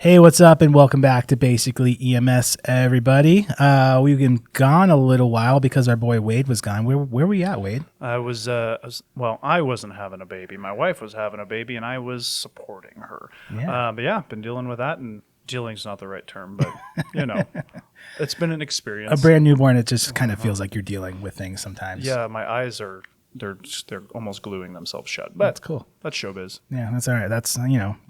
Hey, what's up, and welcome back to Basically EMS, everybody. We've been gone a little while because our boy Wade was gone. Where were we at, Wade? I wasn't having a baby. My wife was having a baby, and I was supporting her. Yeah. But yeah, been dealing with that, and dealing's not the right term, but it's been an experience. A brand newborn, it just kind of feels like you're dealing with things sometimes. Yeah, my eyes are they're almost gluing themselves shut. But That's cool. That's showbiz. Yeah, that's all right. That's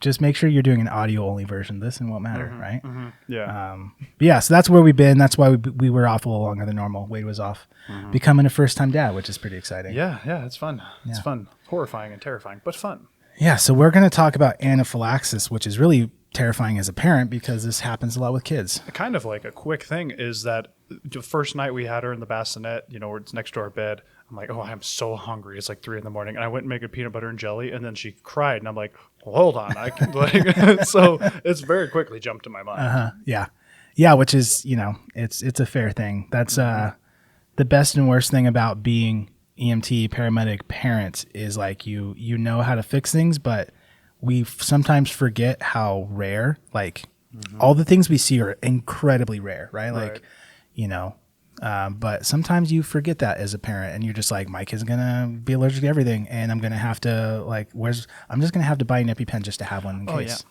just make sure you're doing an audio only version of this, and it won't matter, right? Yeah. But yeah, so that's where we've been. That's why we were off a little longer than normal. Wade was off becoming a first-time dad, which is pretty exciting. Yeah, it's fun. It's fun. Horrifying and terrifying, but fun. Yeah, so we're going to talk about anaphylaxis, which is really terrifying as a parent because this happens a lot with kids. Kind of like a quick thing is that the first night we had her in the bassinet, it's next to our bed. I'm like, oh, I'm so hungry. It's like 3 a.m. And I went and made a peanut butter and jelly, and then she cried, and I'm like, well, hold on, I can so it's very quickly jumped to my mind. Yeah, which is it's a fair thing. That's the best and worst thing about being EMT, paramedic, parents is like you know how to fix things, but we sometimes forget how rare. Like all the things we see are incredibly rare, right? Like but sometimes you forget that as a parent, and you're just like, my kid's gonna be allergic to everything, and I'm gonna have to I'm just gonna have to buy an EpiPen just to have one in case,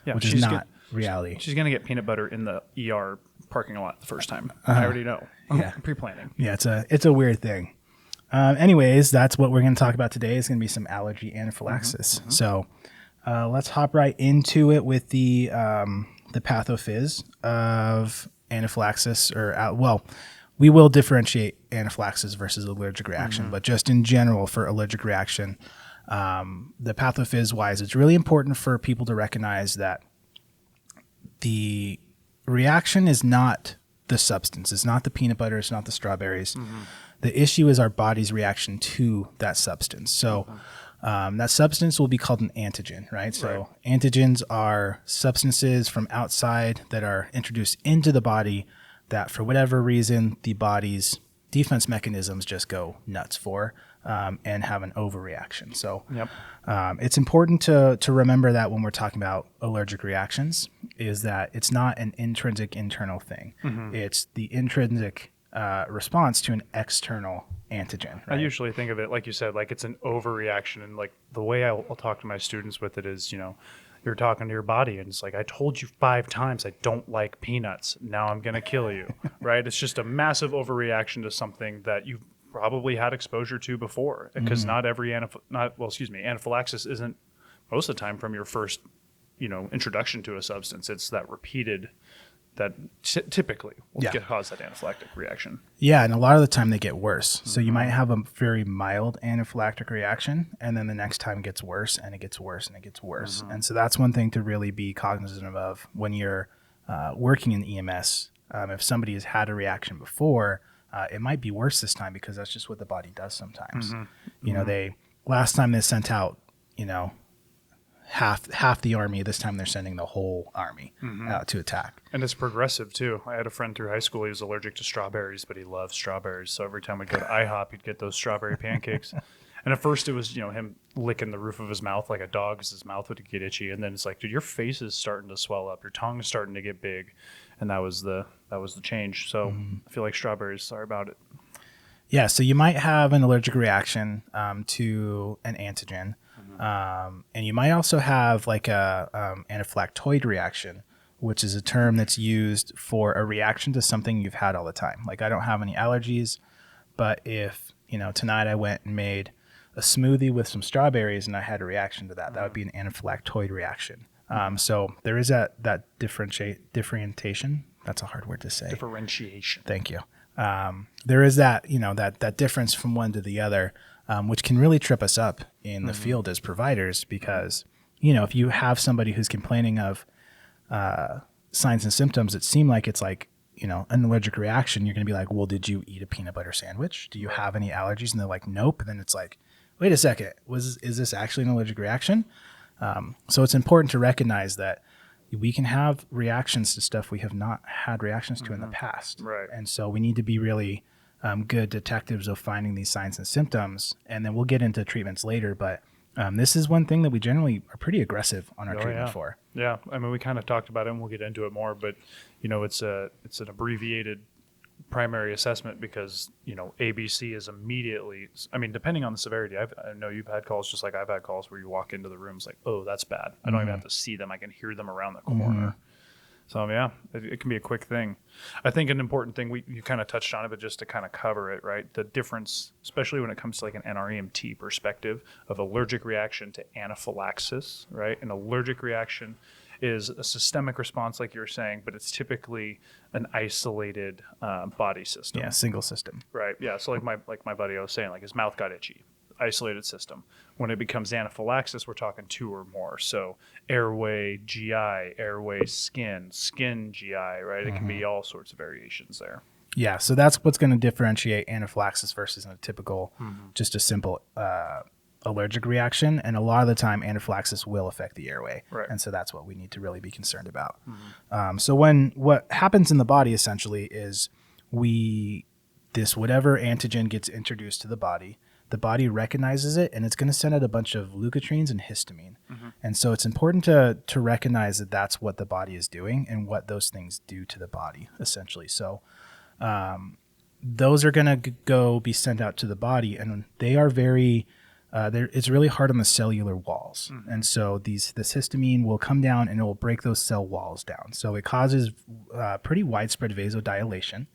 which is not reality. She's gonna get peanut butter in the ER parking lot the first time. I already know. Yeah, pre-planning. Yeah, it's a weird thing. Anyways, that's what we're going to talk about today. Is going to be some allergy anaphylaxis. So let's hop right into it with the pathophys of anaphylaxis. We will differentiate anaphylaxis versus allergic reaction, but just in general for allergic reaction, the pathophys wise, it's really important for people to recognize that the reaction is not the substance. It's not the peanut butter. It's not the strawberries. The issue is our body's reaction to that substance. So that substance will be called an antigen, right? So antigens are substances from outside that are introduced into the body that for whatever reason the body's defense mechanisms just go nuts for and have an overreaction. So it's important to remember that when we're talking about allergic reactions is that it's not an intrinsic internal thing. It's the intrinsic response to an external antigen. Right? I usually think of it, like you said, like it's an overreaction. And like the way I'll talk to my students with it is, you're talking to your body and it's like, I told you 5 times I don't like peanuts. Now I'm going to kill you, right? It's just a massive overreaction to something that you've probably had exposure to before. Because not every anaphylaxis isn't most of the time from your first, introduction to a substance. It's that repeated that typically will cause that anaphylactic reaction. Yeah, and a lot of the time they get worse. So you might have a very mild anaphylactic reaction, and then the next time it gets worse, and it gets worse, and it gets worse. And so that's one thing to really be cognizant of when you're working in EMS. If somebody has had a reaction before, it might be worse this time because that's just what the body does sometimes. Last time they sent out, half the army. This time they're sending the whole army out to attack. And it's progressive too. I had a friend through high school. He was allergic to strawberries, but he loved strawberries. So every time we'd go to IHOP, he'd get those strawberry pancakes. And at first it was, him licking the roof of his mouth like a dog because his mouth would get itchy. And then it's like, dude, your face is starting to swell up. Your tongue is starting to get big. And that was the change. So I feel like strawberries, sorry about it. Yeah. So you might have an allergic reaction to an antigen. And you might also have like a anaphylactoid reaction, which is a term that's used for a reaction to something you've had all the time. Like I don't have any allergies, but if, tonight I went and made a smoothie with some strawberries and I had a reaction to that, that would be an anaphylactoid reaction. So there is that differentiation. That's a hard word to say. Differentiation. Thank you. There is that, that difference from one to the other. Which can really trip us up in the field as providers because, if you have somebody who's complaining of signs and symptoms that seem like it's like, an allergic reaction, you're going to be like, well, did you eat a peanut butter sandwich? Do you have any allergies? And they're like, nope. And then it's like, wait a second, is this actually an allergic reaction? So it's important to recognize that we can have reactions to stuff we have not had reactions to in the past. Right. And so we need to be really good detectives of finding these signs and symptoms, and then we'll get into treatments later. But This is one thing that we generally are pretty aggressive on our Oh, treatment yeah. for. Yeah. I mean, we kind of talked about it and we'll get into it more, but, it's an abbreviated primary assessment because, ABC is immediately, I mean, depending on the severity, I know you've had calls just like I've had calls where you walk into the rooms like, oh, that's bad. I don't even have to see them. I can hear them around the corner. So yeah, it can be a quick thing. I think an important thing, you kind of touched on it, but just to kind of cover it, right? The difference, especially when it comes to like an NREMT perspective of allergic reaction to anaphylaxis, right? An allergic reaction is a systemic response, like you were saying, but it's typically an isolated body system. Yeah, single system. Right. Yeah. So like my buddy I was saying, like his mouth got itchy. Isolated system. When it becomes anaphylaxis, we're talking 2 or more. So airway, GI, airway, skin, GI, right? It can be all sorts of variations there. Yeah, so that's what's going to differentiate anaphylaxis versus a typical, just a simple allergic reaction. And a lot of the time, anaphylaxis will affect the airway. Right. And so that's what we need to really be concerned about. So what happens in the body essentially is whatever antigen gets introduced to the body recognizes it and it's going to send out a bunch of leukotrienes and histamine. And so it's important to recognize that that's what the body is doing and what those things do to the body essentially. So those are going to be sent out to the body and they are very, it's really hard on the cellular walls. And so this histamine will come down and it will break those cell walls down. So it causes pretty widespread vasodilation.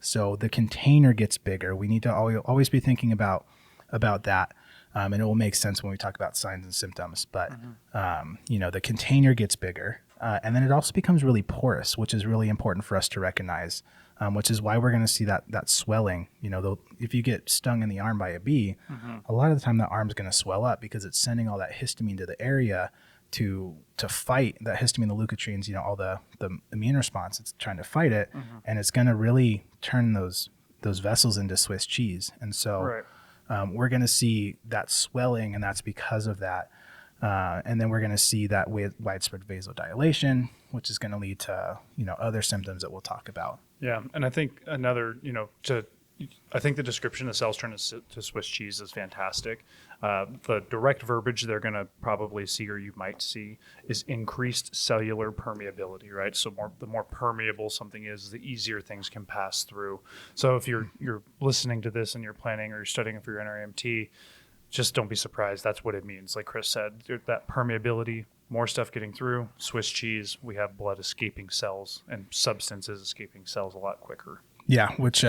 So the container gets bigger. We need to always be thinking about that. And it will make sense when we talk about signs and symptoms, but the container gets bigger and then it also becomes really porous, which is really important for us to recognize, which is why we're going to see that swelling. If you get stung in the arm by a bee, a lot of the time that arm's going to swell up because it's sending all that histamine to the area to fight that histamine, the leukotrienes, all the immune response. It's trying to fight it, and it's going to really turn those vessels into Swiss cheese. And so Right. We're going to see that swelling, and that's because of that. And then we're going to see that widespread vasodilation, which is going to lead to other symptoms that we'll talk about. Yeah, and I think I think the description of cells turning to Swiss cheese is fantastic. The direct verbiage they're going to probably see, or you might see, is increased cellular permeability, right? So the more permeable something is, the easier things can pass through. So if you're listening to this and you're planning or you're studying for your NRMT, just don't be surprised. That's what it means. Like Chris said, that permeability, more stuff getting through. Swiss cheese, we have blood escaping cells and substances escaping cells a lot quicker. Yeah, which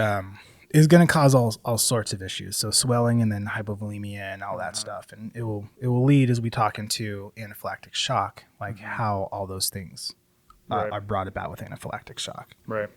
is going to cause all sorts of issues. So swelling and then hypovolemia and all that stuff. And it will lead, as we talk into anaphylactic shock, like how all those things are brought about with anaphylactic shock. Right.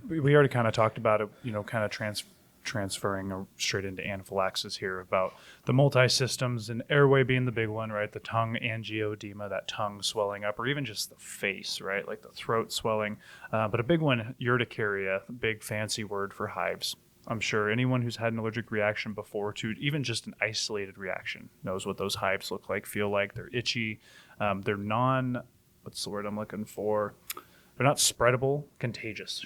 We already kind of talked about it, kind of transferring straight into anaphylaxis here about the multi-systems and airway being the big one, right? The tongue angioedema, that tongue swelling up, or even just the face, right? Like the throat swelling. But a big one, urticaria, big fancy word for hives. I'm sure anyone who's had an allergic reaction before to even just an isolated reaction knows what those hives look like, feel like. They're itchy. They're what's the word I'm looking for? They're not spreadable, contagious.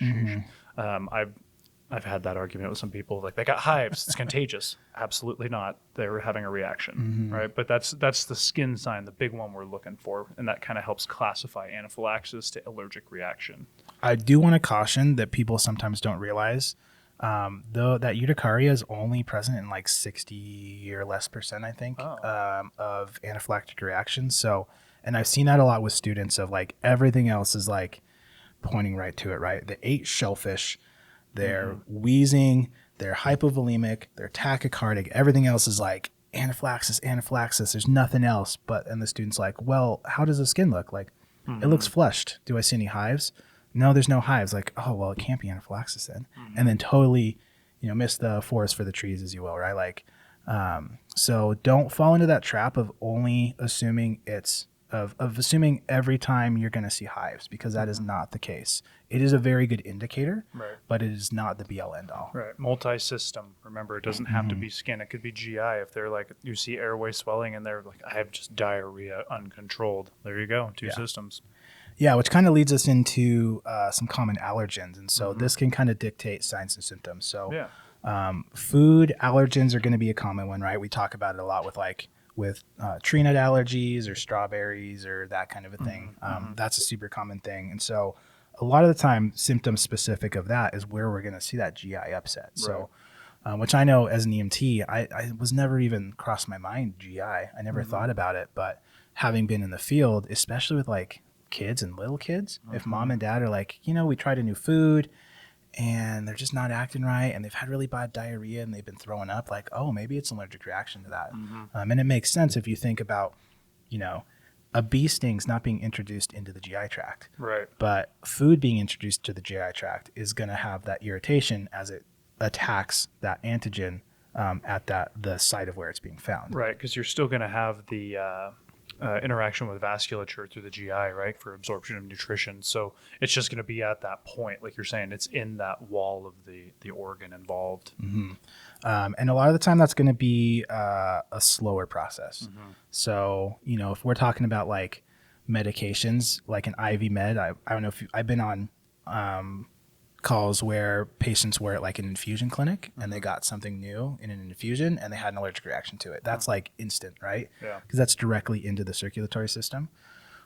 I've had that argument with some people, like they got hives, it's contagious. Absolutely not. They were having a reaction, right? But that's the skin sign, the big one we're looking for, and that kind of helps classify anaphylaxis to allergic reaction. I do want to caution that people sometimes don't realize, though, that urticaria is only present in like 60 or less %, I think, of anaphylactic reactions. So, and I've seen that a lot with students of like everything else is like pointing right to it, right? They ate shellfish. They're wheezing, they're hypovolemic, they're tachycardic. Everything else is like anaphylaxis. There's nothing else. And the student's like, well, how does the skin look? Like, it looks flushed. Do I see any hives? No, there's no hives. Like, oh, well, it can't be anaphylaxis then. And then totally, miss the forest for the trees, as you will, right? Like, so don't fall into that trap of only assuming of assuming every time you're going to see hives, because that is not the case. It is a very good indicator, but it is not the be-all end-all. Right. Multi-system. Remember, it doesn't have to be skin. It could be GI. If they're like, you see airway swelling and they're like, I have just diarrhea uncontrolled. There you go. Two systems. Yeah, which kind of leads us into some common allergens. And so this can kind of dictate signs and symptoms. So food allergens are going to be a common one, right? We talk about it a lot with like with tree nut allergies or strawberries or that kind of a thing. That's a super common thing. And so a lot of the time, symptoms specific of that is where we're going to see that GI upset. So, which I know as an EMT, I was never even crossed my mind GI. I never thought about it. But having been in the field, especially with like kids and little kids, if mom and dad are like, we tried a new food and they're just not acting right and they've had really bad diarrhea and they've been throwing up, like, oh, maybe it's an allergic reaction to that. And it makes sense if you think about, a bee sting's not being introduced into the GI tract. Right. But food being introduced to the GI tract is going to have that irritation as it attacks that antigen at the site of where it's being found. Right, because you're still going to have the interaction with vasculature through the GI, right, for absorption of nutrition. So it's just going to be at that point, like you're saying, it's in that wall of the organ involved. And a lot of the time that's going to be a slower process. So, if we're talking about like medications, like an IV med, I don't know if I've been on calls where patients were at like an infusion clinic and they got something new in an infusion and they had an allergic reaction to it. That's like instant, right? Yeah. Because that's directly into the circulatory system,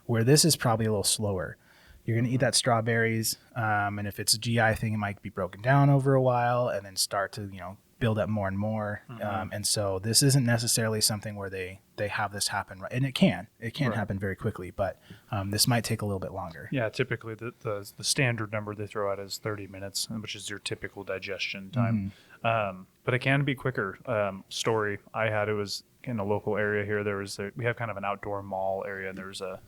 where this is probably a little slower. You're going to eat that strawberries. And if it's a GI thing, it might be broken down over a while and then start to, build up more and more. And so this isn't necessarily something where they have this happen. Right. And it can happen very quickly, but this might take a little bit longer. Yeah, typically the standard number they throw out is 30 minutes, which is your typical digestion time. But it can be quicker. Story I had, it was in a local area here. We have kind of an outdoor mall area, and there's a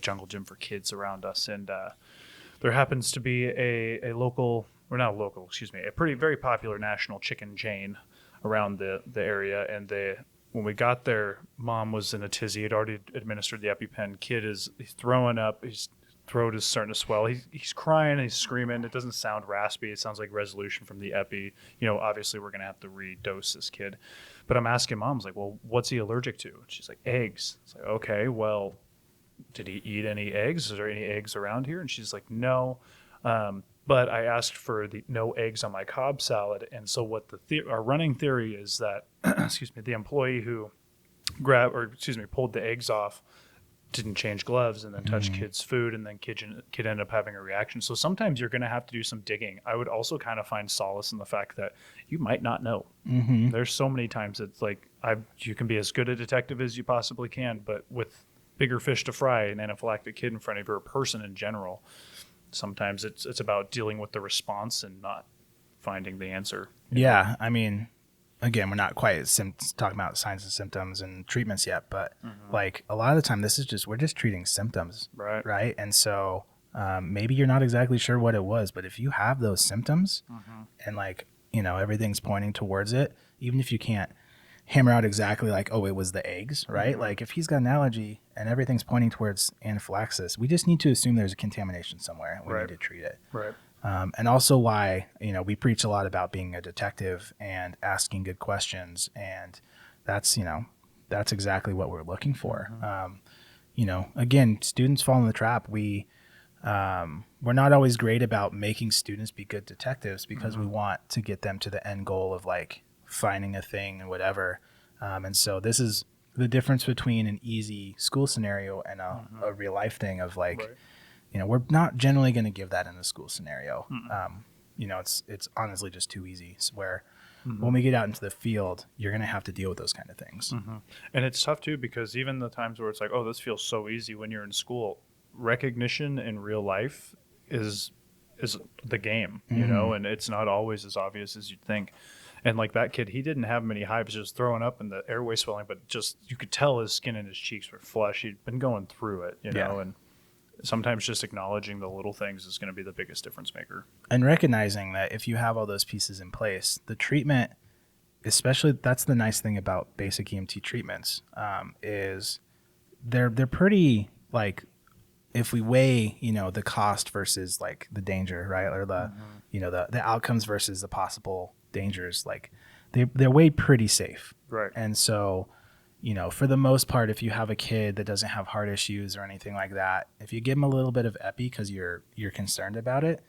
jungle gym for kids around us. And there happens to be a pretty very popular national chicken chain around the area. And when we got there, mom was in a tizzy, had already administered the EpiPen. He's throwing up. His throat is starting to swell. He's crying, he's screaming. It doesn't sound raspy. It sounds like resolution from the Epi. Obviously we're going to have to redose this kid. But I'm asking mom, I was like, well, what's he allergic to? And she's like, eggs. It's like, okay, well, did he eat any eggs? Is there any eggs around here? And she's like, no. But I asked for the no eggs on my Cobb salad. And so what our running theory is that, the employee who pulled the eggs off didn't change gloves and then touched kid's food, and then kid ended up having a reaction. So sometimes you're going to have to do some digging. I would also kind of find solace in the fact that you might not know. There's so many times it's like you can be as good a detective as you possibly can, but with bigger fish to fry, an anaphylactic kid in front of you, or a person in general, sometimes it's about dealing with the response and not finding the answer. Yeah, I mean, again, we're not quite talking about signs and symptoms and treatments yet, but like a lot of the time we're just treating symptoms, right? And so maybe you're not exactly sure what it was, but if you have those symptoms and like, everything's pointing towards it, even if you can't hammer out exactly like, oh, it was the eggs, right? Like if he's got an allergy and everything's pointing towards anaphylaxis, we just need to assume there's a contamination somewhere and we need to treat it. Right. And also why, we preach a lot about being a detective and asking good questions. And that's exactly what we're looking for. Again, students fall in the trap. We're not always great about making students be good detectives because we want to get them to the end goal of like finding a thing and whatever. And so this is the difference between an easy school scenario and a real life thing of like, we're not generally going to give that in a school scenario. It's honestly just too easy. So where when we get out into the field, you're going to have to deal with those kind of things. And it's tough too, because even the times where it's like, oh, this feels so easy when you're in school, recognition in real life is the game, and it's not always as obvious as you'd think. And like that kid, he didn't have many hives, just throwing up and the airway swelling, but just you could tell his skin and his cheeks were flush. He'd been going through it, know, and sometimes just acknowledging the little things is going to be the biggest difference maker. And recognizing that if you have all those pieces in place, the treatment, especially, that's the nice thing about basic EMT treatments, is they're pretty, like, if we weigh, the cost versus like the danger, right? Or the, the outcomes versus the possible dangers, like they're way pretty safe. Right. And so, for the most part, if you have a kid that doesn't have heart issues or anything like that, if you give them a little bit of epi because you're concerned about it,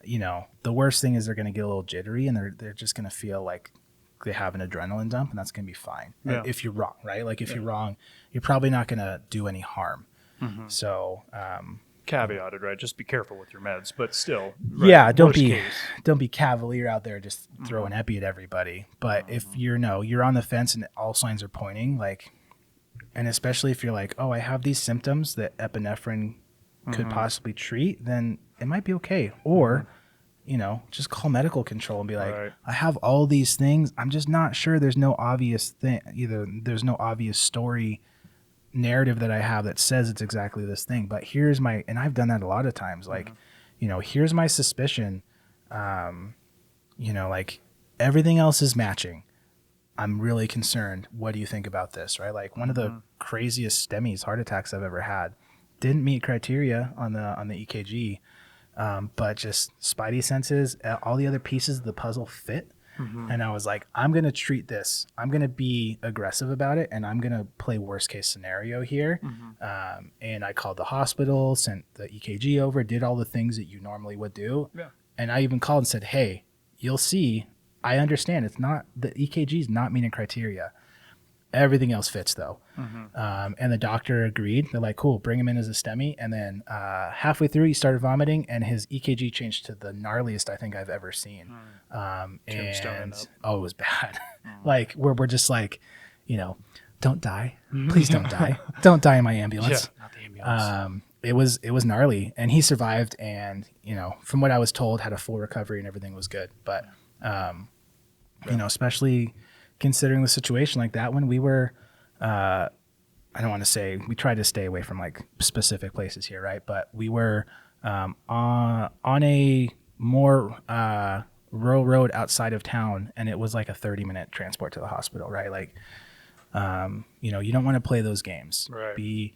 the worst thing is they're going to get a little jittery and they're just going to feel like they have an adrenaline dump, and that's going to be fine. Yeah. If you're wrong, right? Like if you're wrong, you're probably not going to do any harm. So, caveated, right? Just be careful with your meds, but still, right? yeah, don't Worst be case. don't be cavalier out there just throwing epi at everybody. But if you're on the fence and all signs are pointing, like, and especially if you're like, oh, I have these symptoms that epinephrine could possibly treat, then it might be okay. Or, just call medical control and be like, Right. I have all these things. I'm just not sure. There's no obvious thing. Either there's no obvious story narrative that I have that says it's exactly this thing. But here's my, and I've done that a lot of times. Like, here's my suspicion. Like everything else is matching. I'm really concerned. What do you think about this? Right? Like one of the craziest STEMIs, heart attacks I've ever had, didn't meet criteria on the EKG, but just spidey senses, all the other pieces of the puzzle fit. And I was like, I'm going to treat this. I'm going to be aggressive about it, and I'm going to play worst case scenario here. And I called the hospital, sent the EKG over, did all the things that you normally would do. Yeah. And I even called and said, hey, you'll see. I understand the EKG is not meeting criteria. Everything else fits though. And the doctor agreed. They're like, cool, bring him in as a STEMI. And then halfway through he started vomiting and his EKG changed to the gnarliest I think I've ever seen. And it was bad. Like we're just like, don't die. Please don't die. Don't die in my ambulance. Yeah, not the ambulance. It was gnarly and he survived and, from what I was told had a full recovery and everything was good. But, especially considering the situation like that when we were, I don't want to say, we tried to stay away from like specific places here, right? But we were on a more rural road outside of town, and it was like a 30-minute transport to the hospital, right? Like, you don't want to play those games. Right. Be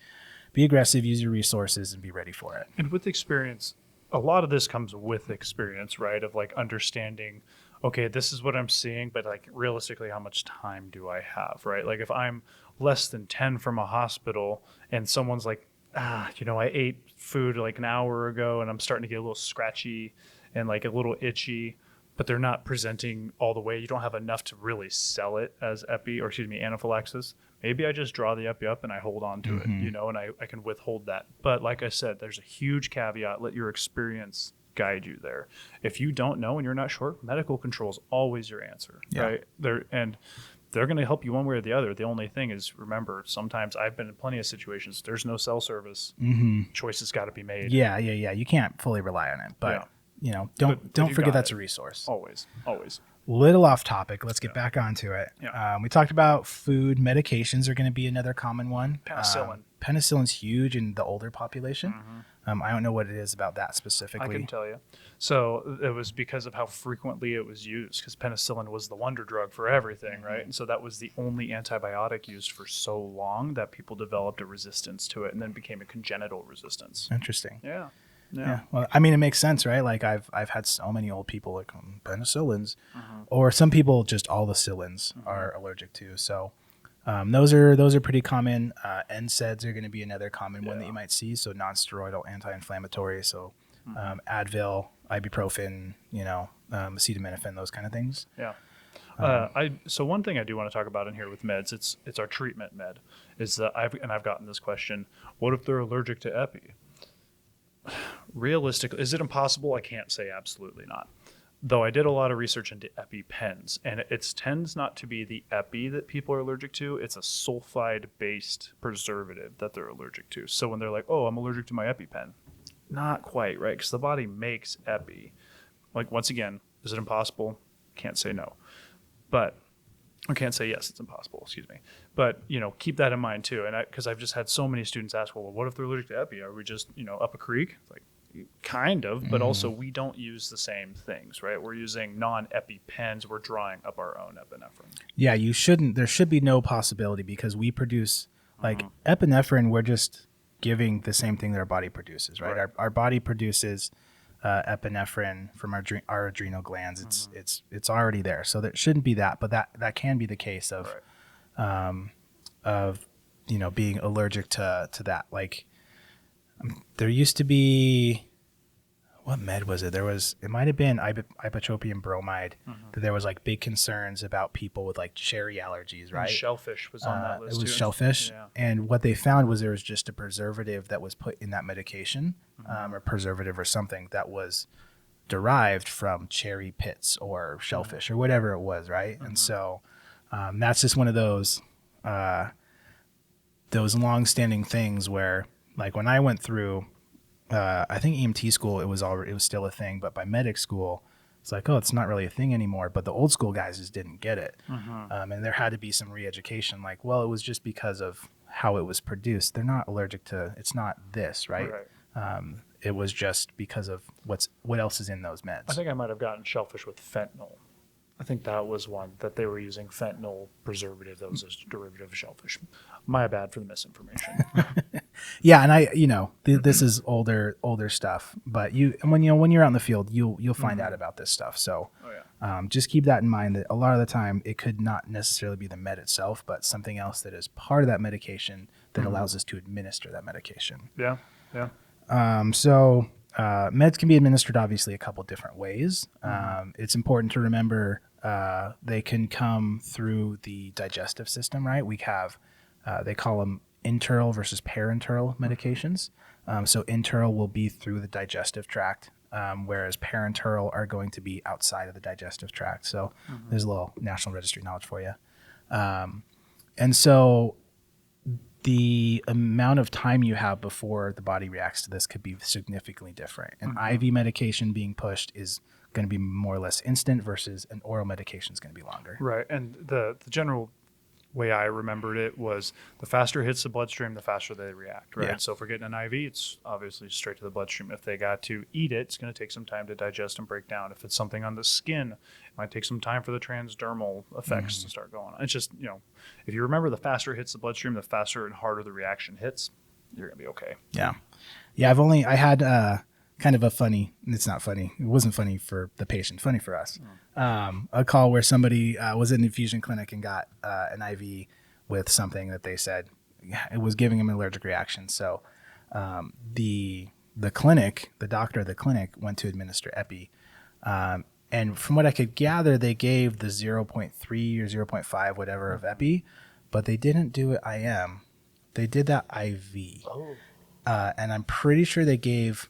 aggressive, use your resources, and be ready for it. And with experience, a lot of this comes with experience, right? Of like understanding, okay, this is what I'm seeing, but like realistically, how much time do I have, right? Like if I'm less than 10 from a hospital and someone's like, I ate food like an hour ago and I'm starting to get a little scratchy and like a little itchy, but they're not presenting all the way. You don't have enough to really sell it as anaphylaxis. Maybe I just draw the epi up and I hold on to it, and I can withhold that. But like I said, there's a huge caveat. Let your experience guide you there. If you don't know and you're not sure, medical control is always your answer, right? They're going to help you one way or the other. The only thing is, remember, sometimes I've been in plenty of situations. There's no cell service. Choices got to be made. Yeah. You can't fully rely on it, but don't forget that's a resource. Always. Little off topic. Let's get back onto it. Yeah. We talked about food. Medications are going to be another common one. Penicillin. Penicillin's huge in the older population. I don't know what it is about that specifically. I can tell you. So it was because of how frequently it was used, because penicillin was the wonder drug for everything, right? And so that was the only antibiotic used for so long that people developed a resistance to it and then became a congenital resistance. Interesting. Yeah. Well, I mean, it makes sense, right? Like I've had so many old people like penicillins, or some people just all the cillins are allergic to. So those are pretty common. NSAIDs are going to be another common one that you might see. So non-steroidal anti-inflammatory. So Advil, ibuprofen, acetaminophen, those kind of things. Yeah. So one thing I do want to talk about in here with meds, it's our treatment med. Is that I've gotten this question: what if they're allergic to epi? Realistically, is it impossible? I can't say absolutely not. Though I did a lot of research into EpiPens, and it tends not to be the epi that people are allergic to. It's a sulfide-based preservative that they're allergic to. So when they're like, oh, I'm allergic to my EpiPen, not quite, right? Because the body makes epi. Like, once again, is it impossible? Can't say no. But I can't say yes, it's impossible, excuse me. But, keep that in mind too. And because I've just had so many students ask, well, what if they're allergic to epi? Are we just, up a creek? It's like, kind of, but also we don't use the same things, right? We're using non-epi pens. We're drawing up our own epinephrine. Yeah, there should be no possibility because we produce, epinephrine, we're just giving the same thing that our body produces, right? Our body produces epinephrine from our adrenal glands. It's already there, so there shouldn't be that, but that can be the case of being allergic to that. Like there used to be, what med was it? It might have been ipratropium bromide. That there was like big concerns about people with like cherry allergies, right? And shellfish was on that list It was too. shellfish. Yeah. And what they found was there was just a preservative that was put in that medication, or preservative or something that was derived from cherry pits or shellfish or whatever it was, right? And so that's just one of those long-standing things where, like, when I went through, I think EMT school, it was still a thing, but by medic school, it's like, oh, it's not really a thing anymore. But the old school guys just didn't get it, and there had to be some re-education. Like, well, it was just because of how it was produced. They're not allergic to. It's not this, right? It was just because of what else is in those meds. I think I might have gotten shellfish with fentanyl. I think that was one that they were using fentanyl preservative that was a derivative of shellfish. My bad for the misinformation. Yeah, and this is older stuff, but when you're out in the field, you'll find out about this stuff. So just keep that in mind, that a lot of the time it could not necessarily be the med itself, but something else that is part of that medication that allows us to administer that medication. Yeah. So meds can be administered obviously a couple different ways. It's important to remember they can come through the digestive system, right? We have, they call them enteral versus parenteral medications. So enteral will be through the digestive tract, whereas parenteral are going to be outside of the digestive tract. So there's a little National Registry knowledge for you. And so the amount of time you have before the body reacts to this could be significantly different. An IV medication being pushed is going to be more or less instant versus an oral medication is going to be longer. Right. And the general way I remembered it was the faster it hits the bloodstream, the faster they react, right? Yeah. So if we're getting an IV, it's obviously straight to the bloodstream. If they got to eat it, it's going to take some time to digest and break down. If it's something on the skin, it might take some time for the transdermal effects to start going on. It's just, if you remember, the faster it hits the bloodstream, the faster and harder the reaction hits, you're going to be okay. Yeah. Yeah, I had kind of a funny, it's not funny, it wasn't funny for the patient, funny for us. A call where somebody was in an infusion clinic and got an IV with something that they said it was giving him an allergic reaction. So the doctor of the clinic went to administer epi. And from what I could gather, they gave the 0.3 or 0.5, whatever, of epi, but they didn't do it IM. They did that IV. And I'm pretty sure they gave,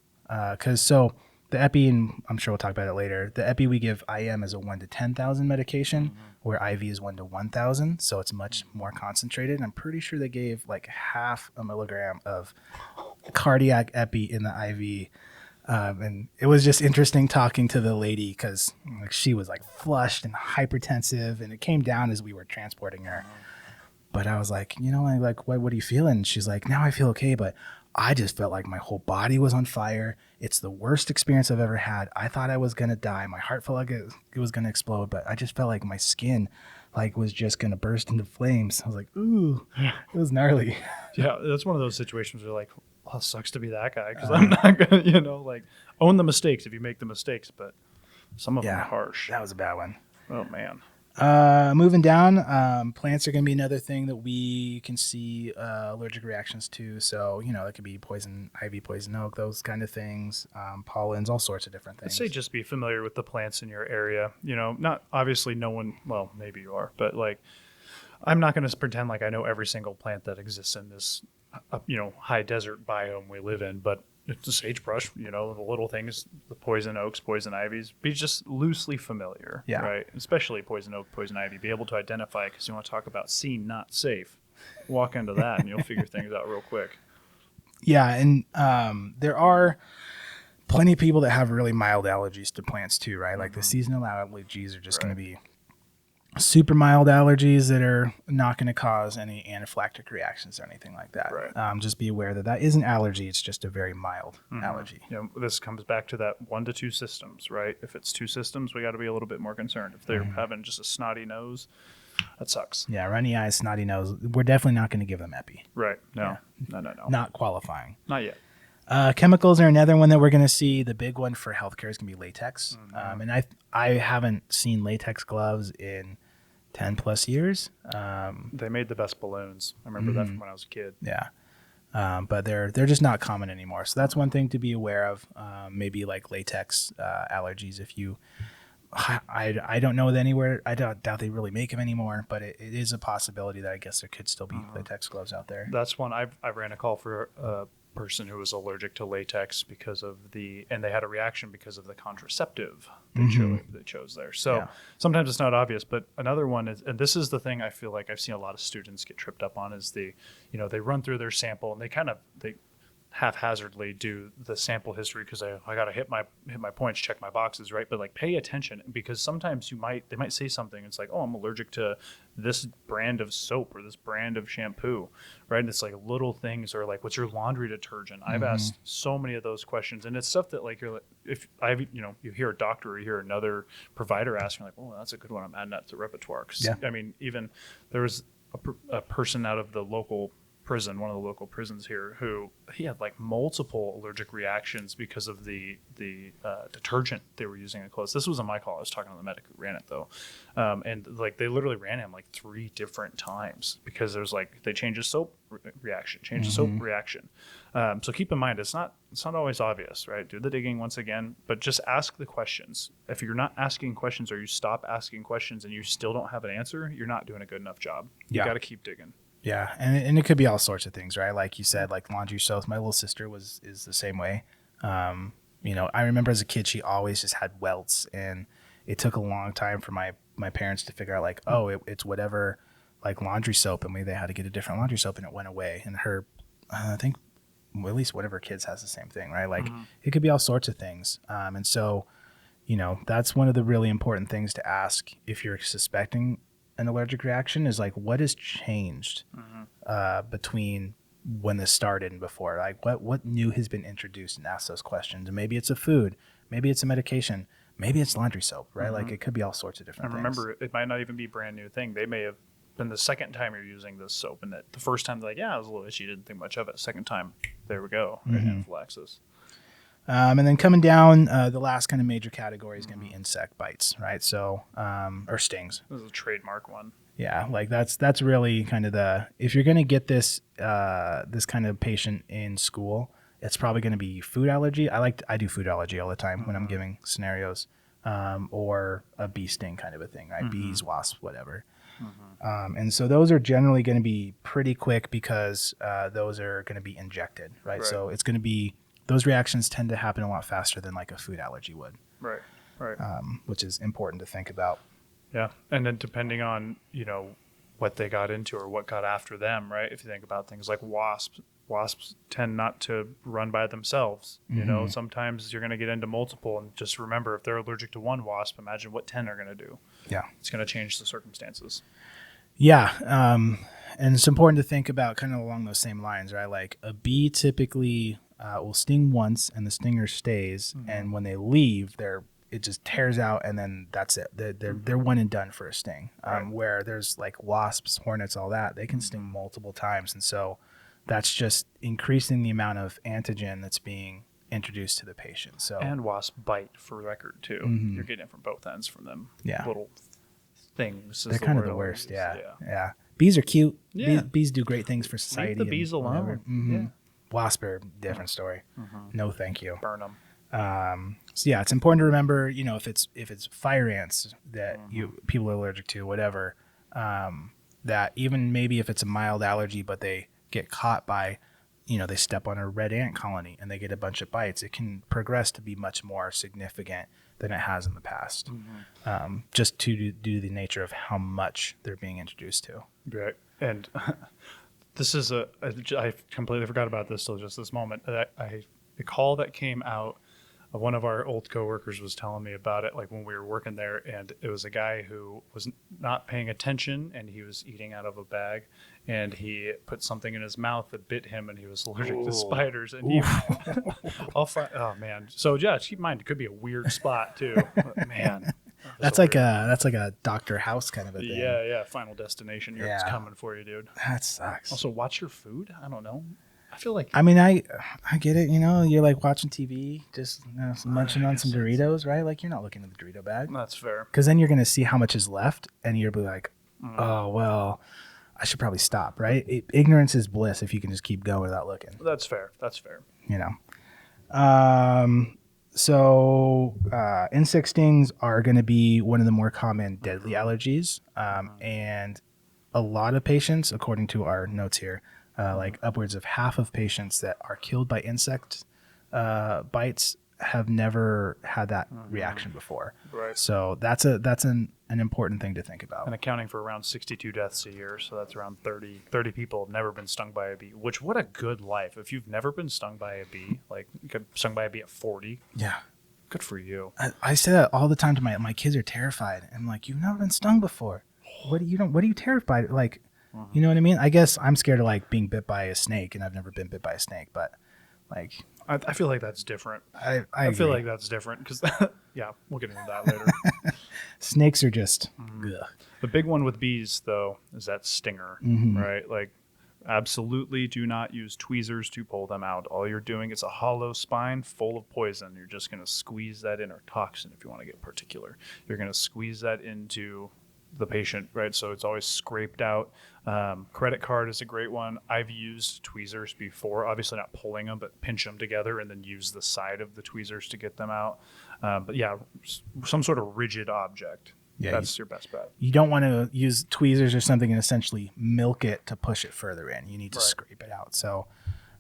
so the epi, and I'm sure we'll talk about it later, the epi we give IM is a 1 to 10,000 medication, where IV is 1 to 1,000. So it's much more concentrated. I'm pretty sure they gave like half a milligram of cardiac epi in the IV. And it was just interesting talking to the lady because she was like flushed and hypertensive, and it came down as we were transporting her. But I was like, what are you feeling? She's like, now I feel okay, but I just felt like my whole body was on fire. It's the worst experience I've ever had. I thought I was going to die. My heart felt like it was going to explode, but I just felt like my skin was just going to burst into flames. I was like, ooh, it was gnarly. Yeah, that's one of those situations where you're like, well, it sucks to be that guy because I'm not going to, own the mistakes if you make the mistakes, but some of them are harsh. That was a bad one. Oh, man. Moving down, plants are going to be another thing that we can see allergic reactions to. So, that could be ivy poison oak, those kind of things, pollens, all sorts of different things. I'd say just be familiar with the plants in your area. Not obviously no one, well, maybe you are, but I'm not going to pretend like I know every single plant that exists in this, high desert biome we live in, but it's a sagebrush, the little things, the poison oaks, poison ivies, be just loosely familiar, right? Especially poison oak, poison ivy, be able to identify, because you want to talk about seen, not safe. Walk into that and you'll figure things out real quick. Yeah, and there are plenty of people that have really mild allergies to plants too, right? Like the seasonal allergies are just going to be super mild allergies that are not going to cause any anaphylactic reactions or anything like that. Right. Just be aware that is an allergy. It's just a very mild allergy. This comes back to that 1 to 2 systems, right? If it's 2 systems, we got to be a little bit more concerned. If they're having just a snotty nose, that sucks. Yeah, runny eyes, snotty nose. We're definitely not going to give them epi. Right. No. No. Not qualifying. Not yet. Chemicals are another one that we're going to see. The big one for healthcare is going to be latex. And I haven't seen latex gloves in 10 plus years. They made the best balloons. I remember that from when I was a kid. Yeah. but they're just not common anymore. So that's one thing to be aware of. Maybe like latex allergies. If you, I don't know anywhere. I doubt they really make them anymore, but it is a possibility that I guess there could still be latex gloves out there. That's one I ran a call for a person who was allergic to latex and they had a reaction because of the contraceptive they chose there. So sometimes it's not obvious, but another one is, and this is the thing I feel like I've seen a lot of students get tripped up on, is they run through their sample and they haphazardly do the sample history because I got to hit my points, check my boxes, right? But like pay attention, because sometimes they might say something. It's like, oh, I'm allergic to this brand of soap or this brand of shampoo, right? And it's like little things, or like, what's your laundry detergent? I've asked so many of those questions, and it's stuff that like if you hear a doctor or you hear another provider asking, like, oh, that's a good one, I'm adding that to repertoire. 'Cause, I mean, even there was a person out of the local prison, one of the local prisons here, who he had like multiple allergic reactions because of the detergent they were using in clothes. This wasn't my call. I was talking to the medic who ran it though, and like they literally ran him like 3 different times because there's like they change the soap reaction, change the soap reaction. So keep in mind it's not always obvious, right? Do the digging once again, but just ask the questions. If you're not asking questions, or you stop asking questions and you still don't have an answer, you're not doing a good enough job. You got to keep digging. Yeah, and it could be all sorts of things, right? Like you said, like laundry soaps. My little sister is the same way. I remember as a kid, she always just had welts, and it took a long time for my parents to figure out, like, oh, it's whatever, like laundry soap, and they had to get a different laundry soap, and it went away. And her, I think, at least one of her kids has the same thing, right? Like it could be all sorts of things, and so, that's one of the really important things to ask if you're suspecting an allergic reaction, is like, what has changed between when this started and before? Like what new has been introduced, and ask those questions. And maybe it's a food, maybe it's a medication, maybe it's laundry soap, right? Like it could be all sorts of different things. Remember, it might not even be a brand new thing. They may have been the second time you're using this soap, and that the first time they're like, yeah, it was a little itchy, didn't think much of it. Second time, there we go, anaphylaxis. And then coming down, the last kind of major category is going to be insect bites, right? So, or stings. This is a trademark one. Yeah, like that's really kind of if you're going to get this this kind of patient in school, it's probably going to be food allergy. I do food allergy all the time when I'm giving scenarios, or a bee sting kind of a thing, right? Bees, wasps, whatever. And so those are generally going to be pretty quick because those are going to be injected, right? So it's going to be, those reactions tend to happen a lot faster than like a food allergy would. Right. Which is important to think about. Yeah. And then depending on, what they got into or what got after them, right? If you think about things like wasps tend not to run by themselves. Sometimes you're going to get into multiple, and just remember, if they're allergic to one wasp, imagine what 10 are going to do. Yeah. It's going to change the circumstances. Yeah. And it's important to think about kind of along those same lines, right? Like a bee typically will sting once and the stinger stays. And when they leave, it just tears out, and then that's it. They're one and done for a sting. Where there's like wasps, hornets, all that, they can sting multiple times. And so that's just increasing the amount of antigen that's being introduced to the patient. So, and wasp bite, for record too. You're getting it from both ends from them. Yeah. Little things. They're kind of the worst. Yeah. Bees are cute. Yeah. Bees do great things for society. Leave the bees alone. Yeah. Wasp are different story. No, thank you. Burn them. So yeah, it's important to remember, if it's fire ants that people are allergic to, whatever, that even maybe if it's a mild allergy, but they get caught by, they step on a red ant colony and they get a bunch of bites, it can progress to be much more significant than it has in the past, just due to the nature of how much they're being introduced to. Right. And this is I completely forgot about this till just this moment. A call that came out, one of our old coworkers was telling me about it, like when we were working there, and it was a guy who was not paying attention, and he was eating out of a bag, and he put something in his mouth that bit him, and he was allergic to spiders. And he, oh man. So yeah, keep in mind, it could be a weird spot too. But, man. That's like a Dr. House kind of a thing. Yeah. Final Destination. It's coming for you, dude. That sucks. Also, watch your food. I don't know. I feel like, I mean, I get it. You're like watching TV, just munching on some Doritos, right? Like you're not looking at the Dorito bag. That's fair. Because then you're going to see how much is left, and you'll be like, oh well, I should probably stop, right? Ignorance is bliss if you can just keep going without looking, That's fair. That's fair. you know. Insect stings are going to be one of the more common deadly allergies. And a lot of patients, according to our notes here, like upwards of half of patients that are killed by insect bites have never had that reaction before. Right. So that's an important thing to think about. And accounting for around 62 deaths a year. So that's around 30 people have never been stung by a bee, which what a good life. If you've never been stung by a bee, like you got stung by a bee at 40. Yeah. Good for you. I say that all the time to my kids are terrified. I'm like, you've never been stung before. What are you terrified? Like, you know what I mean? I guess I'm scared of like being bit by a snake, and I've never been bit by a snake, but like, I feel like that's different. I feel agree. like that's different because, yeah, we'll get into that later. Snakes are just, ugh. The big one with bees, though, is that stinger, right? Like, absolutely do not use tweezers to pull them out. All you're doing is a hollow spine full of poison. You're just going to squeeze that in, or toxin if you want to get particular. You're going to squeeze that into the patient, right? So it's always scraped out. Credit card is a great one. I've used tweezers before, obviously not pulling them, but pinch them together and then use the side of the tweezers to get them out. But yeah, some sort of rigid object. Yeah, That's your best bet. You don't want to use tweezers or something and essentially milk it to push it further in. You need to Right. scrape it out. So,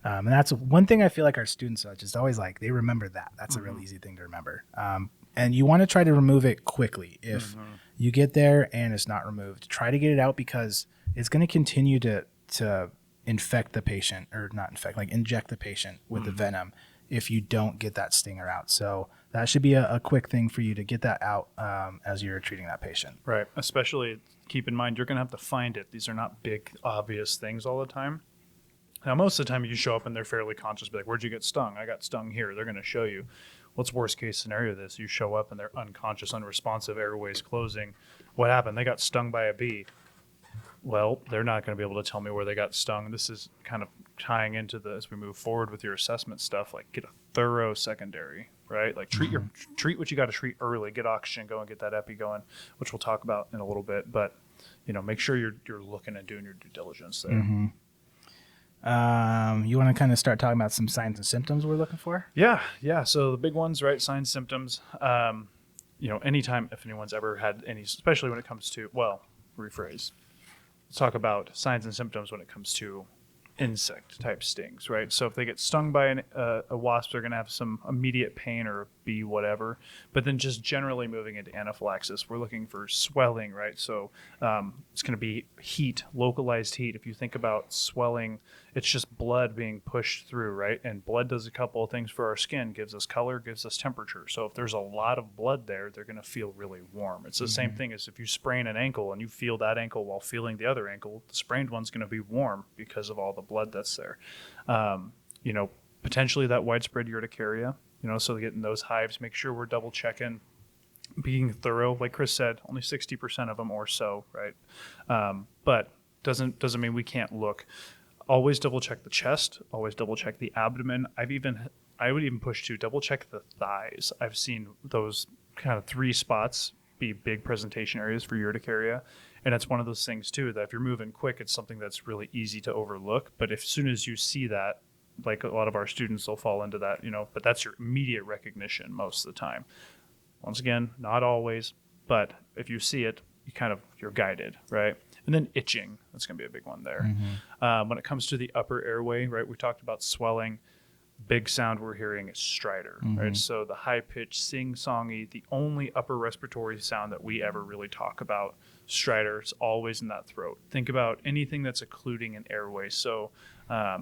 and that's one thing I feel like our students are just always like, they remember that. That's a real easy thing to remember. And you want to try to remove it quickly. If you get there and it's not removed, try to get it out, because it's going to continue to infect the patient, or not infect, like inject the patient with the venom if you don't get that stinger out. So that should be a quick thing for you to get that out as you're treating that patient. Right. Especially keep in mind, you're going to have to find it. These are not big, obvious things all the time. Now, most of the time you show up and they're fairly conscious, be like, where'd you get stung? I got stung here. They're going to show you. What's worst case scenario of this? You show up and they're unconscious, unresponsive, airways closing. What happened? They got stung by a bee. Well, they're not going to be able to tell me where they got stung. This is kind of tying into the, as we move forward with your assessment stuff, like get a thorough secondary, right? Like treat what you got to treat early, get oxygen going, get that epi going, which we'll talk about in a little bit. But, make sure you're looking and doing your due diligence there. You want to kind of start talking about some signs and symptoms we're looking for? Yeah. So the big ones, right? Signs, symptoms. Anytime, if anyone's ever had any, especially when it comes to, rephrase. Let's talk about signs and symptoms when it comes to insect type stings, right? So if they get stung by a wasp, they're going to have some immediate pain, or a bee, whatever. But then just generally moving into anaphylaxis, we're looking for swelling, right? So it's going to be heat, localized heat. If you think about swelling, it's just blood being pushed through, right? And blood does a couple of things for our skin, gives us color, gives us temperature. So if there's a lot of blood there, they're going to feel really warm. It's the same thing as if you sprain an ankle and you feel that ankle while feeling the other ankle, the sprained one's going to be warm because of all the blood that's there. Potentially that widespread urticaria, so getting those hives, make sure we're double checking, being thorough. Like Chris said, only 60% of them or so, right? But doesn't mean we can't look. Always double check the chest, always double check the abdomen. I would even push to double check the thighs. I've seen those kind of 3 spots be big presentation areas for urticaria. And it's one of those things too, that if you're moving quick, it's something that's really easy to overlook. But as soon as you see that, like a lot of our students will fall into that, but that's your immediate recognition most of the time. Once again, not always, but if you see it, you're guided, right? And then itching, that's going to be a big one there. When it comes to the upper airway, right, we talked about swelling. Big sound we're hearing is stridor, right? So the high-pitched, sing-songy, the only upper respiratory sound that we ever really talk about, stridor, is always in that throat. Think about anything that's occluding an airway. So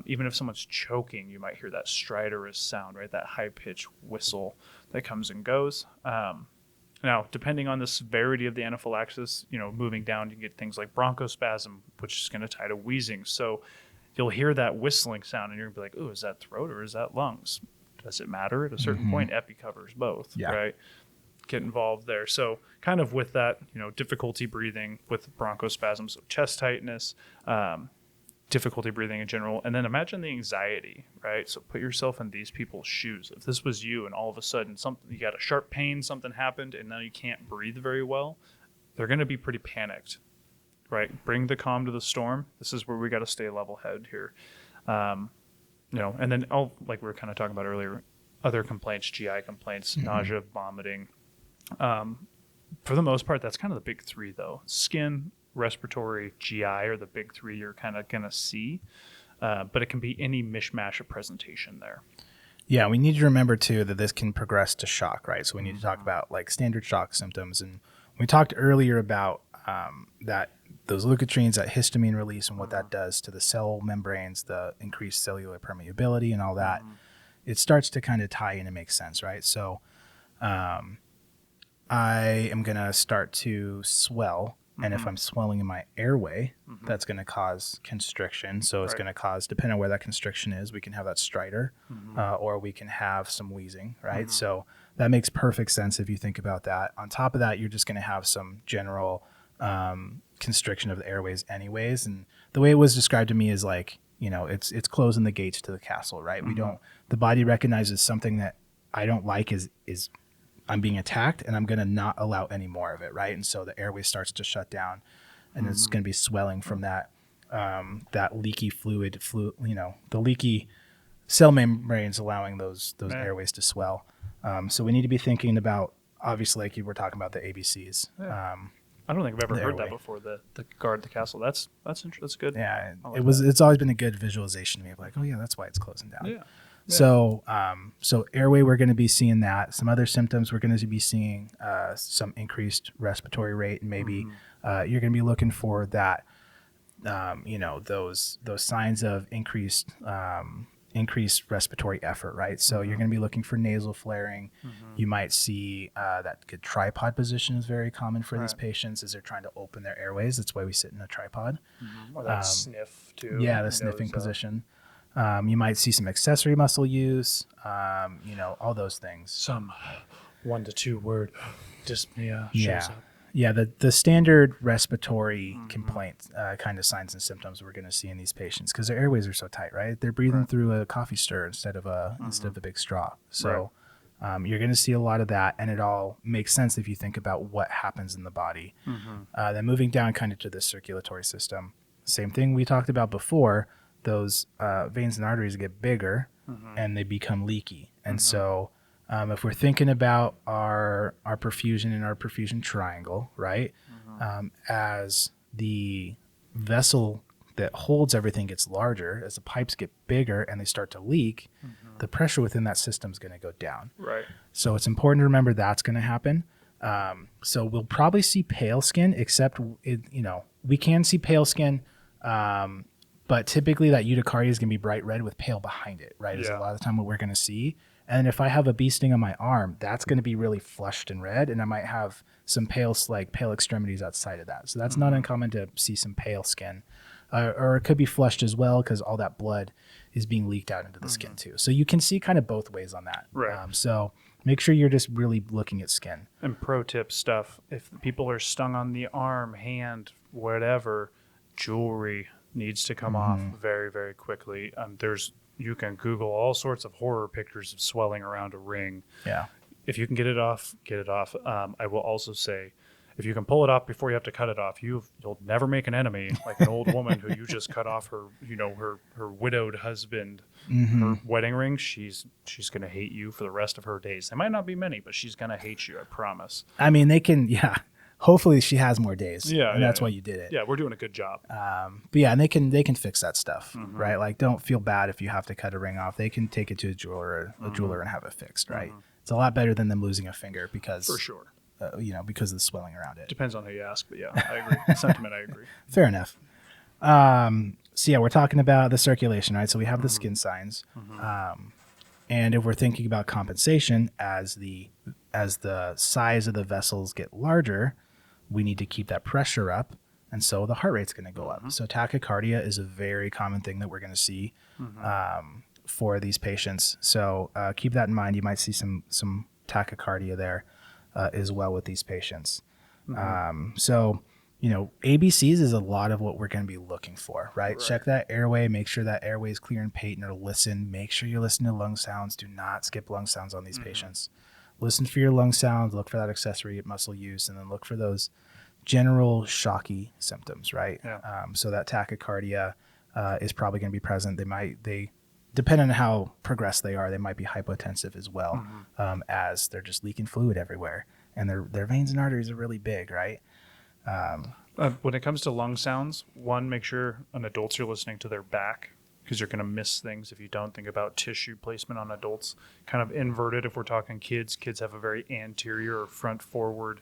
even if someone's choking, you might hear that stridorous sound, right? That high-pitched whistle that comes and goes. Now, depending on the severity of the anaphylaxis, moving down, you get things like bronchospasm, which is going to tie to wheezing. So you'll hear that whistling sound, and you're going to be like, "Ooh, is that throat or is that lungs?" Does it matter? At a certain point, epi covers both, right? Get involved there. So kind of with that, difficulty breathing with bronchospasm, so chest tightness, difficulty breathing in general. And then imagine the anxiety, right? So put yourself in these people's shoes. If this was you and all of a sudden you got a sharp pain, something happened, and now you can't breathe very well, they're going to be pretty panicked, right? Bring the calm to the storm. This is where we got to stay level head here. And then like we were kind of talking about earlier, other complaints, GI complaints, nausea, vomiting. For the most part, that's kind of the big three, though. Skin, respiratory, GI are the big three you're kind of going to see. But it can be any mishmash of presentation there. Yeah, we need to remember, too, that this can progress to shock, right? So we need to talk about like standard shock symptoms. And we talked earlier about that those leukotrienes, that histamine release and what that does to the cell membranes, the increased cellular permeability and all that. It starts to kind of tie in and make sense, right? So I am going to start to swell. And if I'm swelling in my airway, that's going to cause constriction. So it's going to cause, depending on where that constriction is, we can have that stridor or we can have some wheezing, right? So that makes perfect sense if you think about that. On top of that, you're just going to have some general constriction of the airways anyways. And the way it was described to me is like, it's closing the gates to the castle, right? The body recognizes something that I don't like is I'm being attacked and I'm going to not allow any more of it, right? And so the airway starts to shut down and it's going to be swelling from that leaky fluid, the leaky cell membranes allowing those airways to swell. So we need to be thinking about, obviously, like you were talking about the ABCs. I don't think I've ever heard that before, the guard the castle. That's good. Yeah, like it's always been a good visualization to me of like, oh yeah, that's why it's closing down. Yeah. So airway, we're going to be seeing that. Some other symptoms, we're going to be seeing some increased respiratory rate, and maybe you're going to be looking for that, those signs of increased respiratory effort, right? So you're going to be looking for nasal flaring. You might see that good tripod position is very common for these patients as they're trying to open their airways. That's why we sit in a tripod. Or that sniff too. Yeah, the sniffing position. You might see some accessory muscle use, all those things. Some 1 to 2 word dyspnea shows up. Yeah, the standard respiratory complaint kind of signs and symptoms we're going to see in these patients because their airways are so tight, right? They're breathing through a coffee stir instead of a big straw. So you're going to see a lot of that, and it all makes sense if you think about what happens in the body. Then moving down kind of to the circulatory system, same thing we talked about before. Those veins and arteries get bigger and they become leaky. And so if we're thinking about our perfusion and our perfusion triangle, right, as the vessel that holds everything gets larger, as the pipes get bigger and they start to leak, the pressure within that system is going to go down. Right. So it's important to remember that's going to happen. So we'll probably see pale skin, except, we can see pale skin, but typically that urticaria is going to be bright red with pale behind it, right? Is a lot of the time what we're going to see. And if I have a bee sting on my arm, that's going to be really flushed and red, and I might have some pale extremities outside of that. So that's not uncommon to see some pale skin. Or it could be flushed as well because all that blood is being leaked out into the skin too. So you can see kind of both ways on that. Right. So make sure you're just really looking at skin. And pro tip stuff, if people are stung on the arm, hand, whatever, jewelry needs to come off very, very quickly. You can Google all sorts of horror pictures of swelling around a ring. Yeah. If you can get it off, get it off. I will also say, if you can pull it off before you have to cut it off, you'll never make an enemy like an old woman who you just cut off her widowed husband, her wedding ring. She's going to hate you for the rest of her days. There might not be many, but she's going to hate you. I promise. I mean, they can, hopefully she has more days. Yeah. And that's why you did it. Yeah. We're doing a good job. But yeah, and they can fix that stuff, right? Like, don't feel bad if you have to cut a ring off. They can take it to a jeweler and have it fixed, right? It's a lot better than them losing a finger because for sure. Because of the swelling around it. Depends on who you ask, but yeah, I agree. Sentiment, I agree. Fair enough. So yeah, we're talking about the circulation, right? So we have the skin signs. And if we're thinking about compensation, as the size of the vessels get larger, we need to keep that pressure up. And so the heart rate's going to go up. So tachycardia is a very common thing that we're going to see for these patients. So keep that in mind. You might see some tachycardia there as well with these patients. So, ABCs is a lot of what we're going to be looking for, right? Check that airway, make sure that airway is clear and patent, or listen. Make sure you listen to lung sounds. Do not skip lung sounds on these patients. Listen for your lung sounds, look for that accessory muscle use, and then look for those general shocky symptoms, right? Yeah. So that tachycardia is probably going to be present. They depending on how progressed they are, they might be hypotensive as well, as they're just leaking fluid everywhere, and their veins and arteries are really big, right? When it comes to lung sounds, one, make sure an adults are listening to their back, because you're going to miss things if you don't. Think about tissue placement on adults. Kind of inverted if we're talking kids. Kids have a very anterior or front forward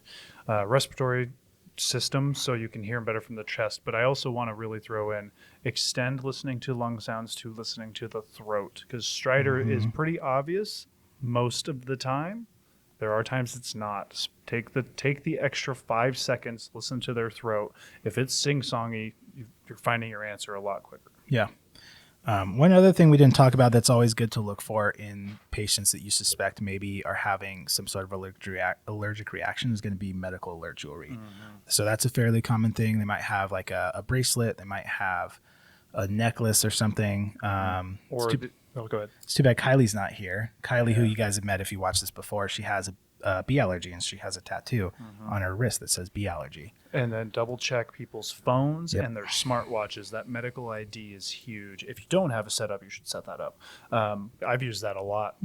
respiratory system, so you can hear them better from the chest. But I also want to really throw in extend listening to lung sounds to listening to the throat, because stridor is pretty obvious most of the time. There are times it's not. Take the extra 5 seconds, listen to their throat. If it's sing-songy, you're finding your answer a lot quicker. Yeah. One other thing we didn't talk about that's always good to look for in patients that you suspect maybe are having some sort of allergic reaction is going to be medical allergy. So that's a fairly common thing. They might have like a bracelet. They might have a necklace or something. Go ahead. It's too bad Kylie's not here. Kylie, who you guys have met if you watched this before, she has a bee allergy, and she has a tattoo on her wrist that says bee allergy. And then double check people's phones and their smartwatches. That medical ID is huge. If you don't have a setup, you should set that up. I've used that a lot,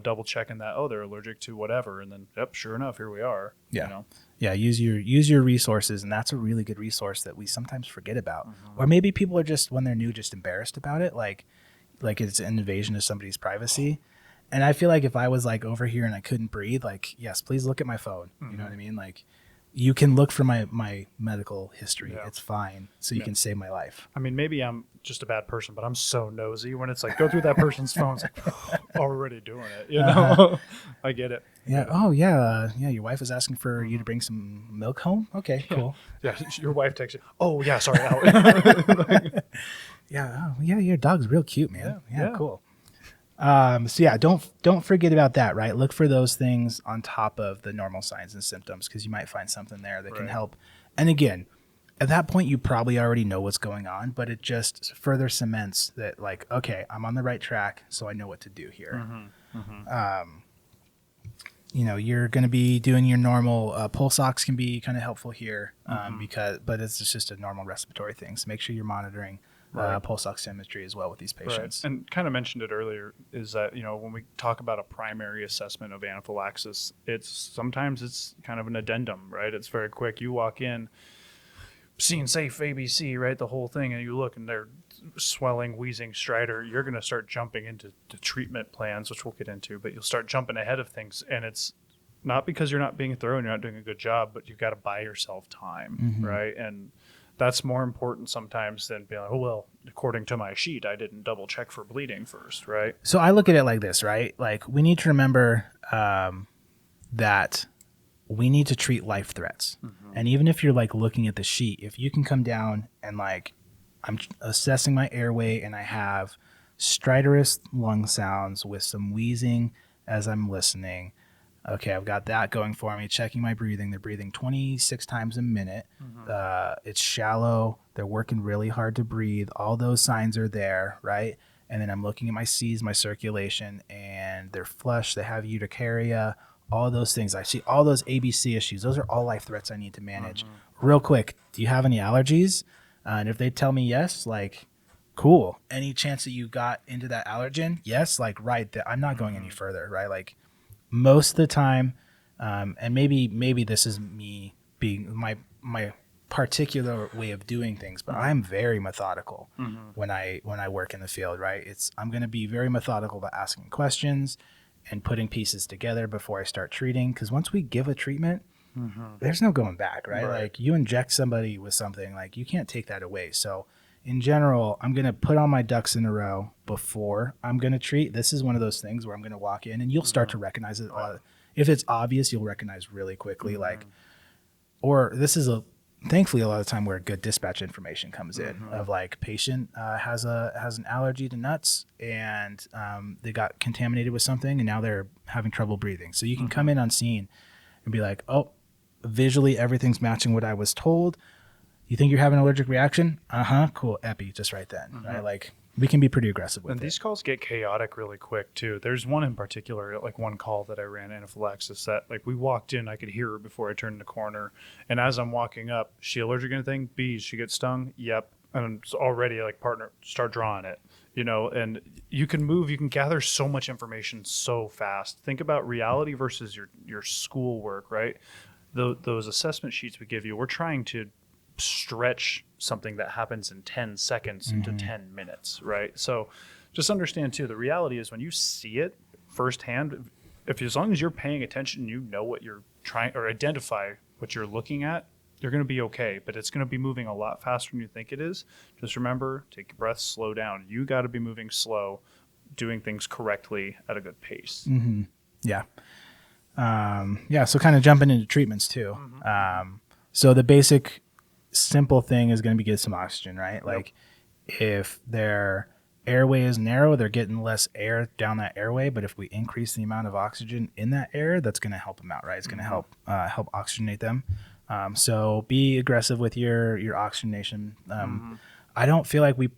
double checking that, they're allergic to whatever. And then, sure enough, here we are. Yeah. Yeah. Use your resources. And that's a really good resource that we sometimes forget about. Or maybe people are just, when they're new, just embarrassed about it. Like it's an invasion of somebody's privacy. And I feel like if I was like over here and I couldn't breathe, like, yes, please look at my phone. You know what I mean? Like, you can look for my medical history. Yeah. It's fine. So you can save my life. I mean, maybe I'm just a bad person, but I'm so nosy when it's like, go through that person's phone. It's like, already doing it. I get it. Yeah. Oh, yeah. Your wife was asking for you to bring some milk home. Okay, cool. Yeah. Your wife texts you. Oh, yeah. Sorry. Yeah. Oh, yeah. Your dog's real cute, man. Yeah. Cool. So yeah, don't forget about that, right? Look for those things on top of the normal signs and symptoms, because you might find something there that can help. And again, at that point, you probably already know what's going on, but it just further cements that, like, okay, I'm on the right track, so I know what to do here. You're going to be doing your normal pulse ox can be kind of helpful here, but it's just a normal respiratory thing. So make sure you're monitoring pulse oximetry as well with these patients. Right. And kind of mentioned it earlier is that, when we talk about a primary assessment of anaphylaxis, sometimes it's kind of an addendum, right? It's very quick. You walk in, seeing safe ABC, right? The whole thing, and you look and they're swelling, wheezing, stridor. You're going to start jumping into the treatment plans, which we'll get into, but you'll start jumping ahead of things. And it's not because you're not being thorough and you're not doing a good job, but you've got to buy yourself time, right? And that's more important sometimes than being like, according to my sheet, I didn't double check for bleeding first, right? So I look at it like this, right? Like, we need to remember that we need to treat life threats. And even if you're like looking at the sheet, if you can come down and like, I'm assessing my airway and I have stridorous lung sounds with some wheezing as I'm listening. Okay, I've got that going for me. Checking my breathing. They're breathing 26 times a minute. It's shallow. They're working really hard to breathe. All those signs are there, right? And then I'm looking at my C's, my circulation, and they're flush. They have urticaria, all those things. I see all those ABC issues. Those are all life threats I need to manage. Real quick, do you have any allergies? And if they tell me yes, like, cool. Any chance that you got into that allergen? Yes, like, right. I'm not going any further, right? Like, most of the time, and maybe this is me being my particular way of doing things, but I'm very methodical when I work in the field, right? I'm going to be very methodical about asking questions and putting pieces together before I start treating, because once we give a treatment, there's no going back, right? Like, you inject somebody with something, like, you can't take that away. So in general, I'm going to put all my ducks in a row before I'm going to treat. This is one of those things where I'm going to walk in and you'll start to recognize it. If it's obvious, you'll recognize really quickly. Or this is thankfully a lot of the time where good dispatch information comes in of like, patient has an allergy to nuts and they got contaminated with something and now they're having trouble breathing. So you can come in on scene and be like, oh, visually everything's matching what I was told. You think you're having an allergic reaction? Cool. Epi, just right then, right? Like we can be pretty aggressive with And these calls get chaotic really quick too. There's one in particular, like one call that I ran anaphylaxis that like we walked in, I could hear her before I turned the corner. And as I'm walking up, she allergic to anything? Bees, she gets stung? Yep. And it's already like partner, start drawing it, and you can gather so much information so fast. Think about reality versus your school work, right? Those assessment sheets we give you, we're trying to stretch something that happens in 10 seconds into 10 minutes, right? So just understand too, the reality is when you see it firsthand, as long as you're paying attention, what you're trying or identify what you're looking at, you're going to be okay, but it's going to be moving a lot faster than you think it is. Just remember, take a breath, slow down. You got to be moving slow, doing things correctly at a good pace. Yeah. So kind of jumping into treatments too. So the basic simple thing is going to be get some oxygen, right? Like if their airway is narrow, they're getting less air down that airway. But if we increase the amount of oxygen in that air, that's going to help them out, right? It's going to help oxygenate them. So be aggressive with your oxygenation. I don't feel like we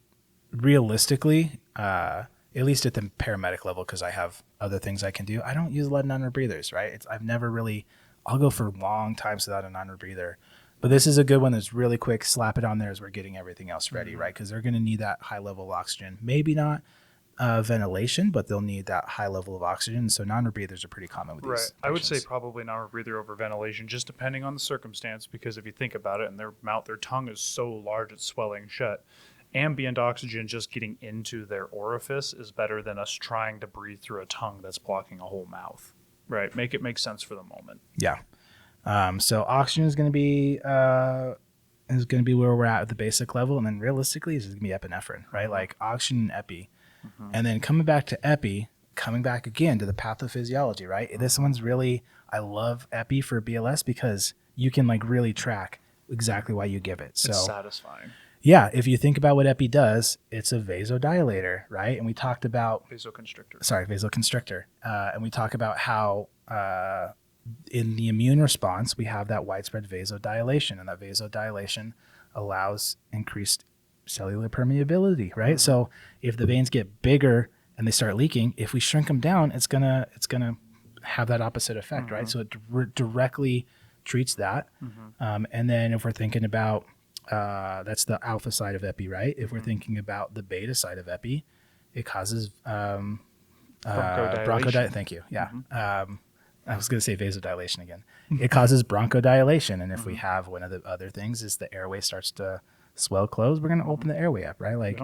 realistically, at least at the paramedic level, because I have other things I can do, I don't use lead non-rebreathers, right? I've never really, I'll go for long times without a non-rebreather. But this is a good one that's really quick. Slap it on there as we're getting everything else ready, right? Because they're going to need that high level of oxygen. Maybe not ventilation, but they'll need that high level of oxygen. So non-rebreathers are pretty common with these patients. I would say probably non-rebreather over ventilation, just depending on the circumstance, because if you think about it, and their tongue is so large it's swelling shut. Ambient oxygen just getting into their orifice is better than us trying to breathe through a tongue that's blocking a whole mouth, right? Make it make sense for the moment. Yeah. So oxygen is going to be where we're at the basic level, and then realistically, it's going to be epinephrine, right? Like oxygen and epi, and then coming back to epi, coming back again to the pathophysiology, right? This one's really, I love epi for BLS because you can like really track exactly why you give it. So it's satisfying. Yeah, if you think about what epi does, it's a vasodilator, right? And we talked about vasoconstrictor, and we talk about how in the immune response, we have that widespread vasodilation, and that vasodilation allows increased cellular permeability, right? So if the veins get bigger and they start leaking, if we shrink them down, it's gonna have that opposite effect, right? So it directly treats that. And then if we're thinking about that's the alpha side of epi, right? If we're thinking about the beta side of epi, it causes bronchodilation. Thank you. Yeah. I was going to say vasodilation again. It causes bronchodilation. And if we have one of the other things is the airway starts to swell close, we're going to open the airway up, right? Like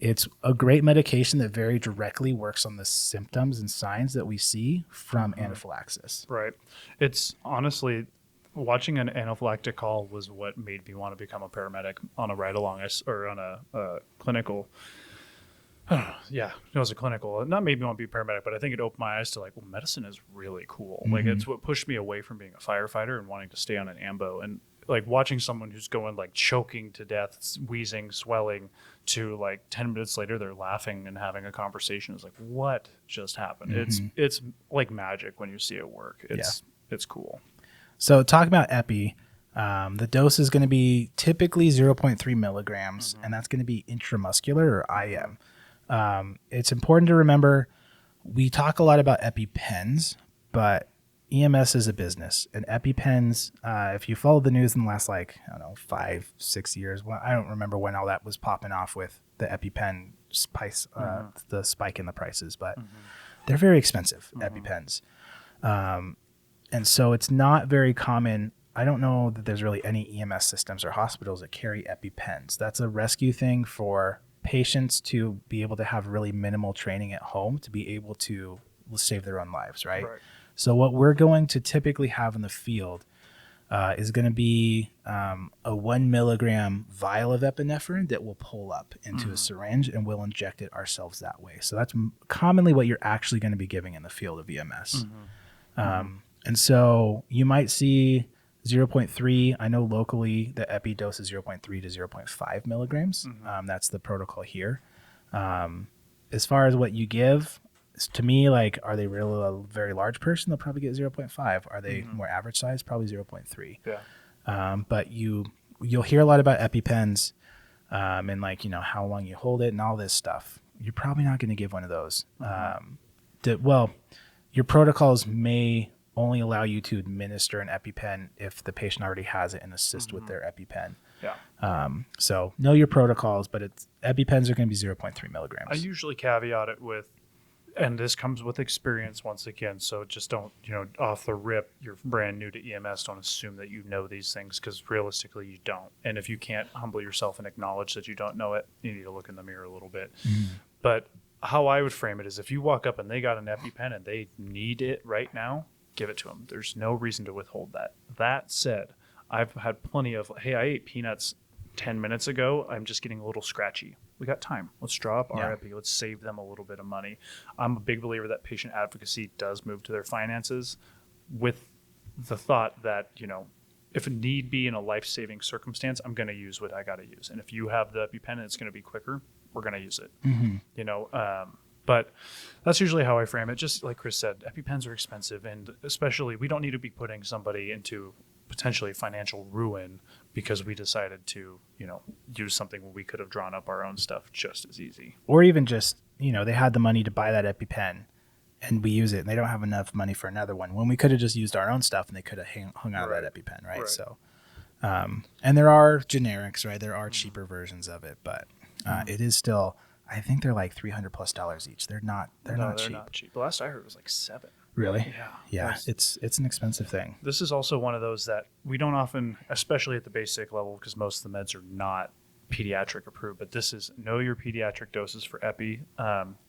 it's a great medication that very directly works on the symptoms and signs that we see from anaphylaxis. Right. It's honestly, watching an anaphylactic call was what made me want to become a paramedic on a ride along or on a clinical. It was a clinical. Not made me want to be a paramedic, but I think it opened my eyes to like, well, medicine is really cool. Like it's what pushed me away from being a firefighter and wanting to stay on an ambo. And like watching someone who's going like choking to death, wheezing, swelling, to like 10 minutes later they're laughing and having a conversation. It's like, what just happened? It's like magic when you see it work. It's cool. So talking about epi, the dose is going to be typically 0.3 milligrams, and that's going to be intramuscular or IM. It's important to remember we talk a lot about EpiPens, but EMS is a business, and EpiPens, if you followed the news in the last 5-6 years, I don't remember when all that was popping off with the EpiPen spice, the spike in the prices, but they're very expensive, EpiPens. And so it's not very common. I don't know that there's really any EMS systems or hospitals that carry EpiPens. That's a rescue thing for patients to be able to have really minimal training at home to be able to save their own lives, right? So what we're going to typically have in the field is going to be a 1 milligram vial of epinephrine that we'll pull up into a syringe, and we'll inject it ourselves that way. So that's commonly what you're actually going to be giving in the field of EMS. And so you might see 0.3. I know locally the epi dose is 0.3 to 0.5 milligrams. That's the protocol here. As far as what you give, to me, like, are they really a very large person? They'll probably get 0.5. Are they more average size? Probably 0.3. But you you'll hear a lot about EpiPens, and like, how long you hold it and all this stuff. You're probably not going to give one of those. Well, your protocols may only allow you to administer an EpiPen if the patient already has it and assist with their EpiPen. Yeah. So know your protocols, but EpiPens are going to be 0.3 milligrams. I usually caveat it with, and this comes with experience once again, so just don't, off the rip, you're brand new to EMS, don't assume that you know these things, because realistically you don't. And if you can't humble yourself and acknowledge that you don't know it, you need to look in the mirror a little bit. But how I would frame it is, if you walk up and they got an EpiPen and they need it right now, give it to them. There's no reason to withhold that. That said, I've had plenty of, hey, I ate peanuts 10 minutes ago. I'm just getting a little scratchy. We got time. Let's draw up our epi. Let's save them a little bit of money. I'm a big believer that patient advocacy does move to their finances, with the thought that, if need be in a life-saving circumstance, I'm going to use what I got to use. And if you have the EpiPen and it's going to be quicker, we're going to use it. But that's usually how I frame it. Just like Chris said, EpiPens are expensive, and especially we don't need to be putting somebody into potentially financial ruin because we decided to, use something where we could have drawn up our own stuff just as easy. Or even just, they had the money to buy that EpiPen and we use it and they don't have enough money for another one, when we could have just used our own stuff and they could have hung out that EpiPen, right? So, and there are generics, right? There are cheaper versions of it, but it is still, I think they're like $300+ each. They're not cheap. The last I heard was like $7. Really? Yeah. It's an expensive thing. This is also one of those that we don't often, especially at the basic level, because most of the meds are not pediatric approved, but this is know your pediatric doses for epi.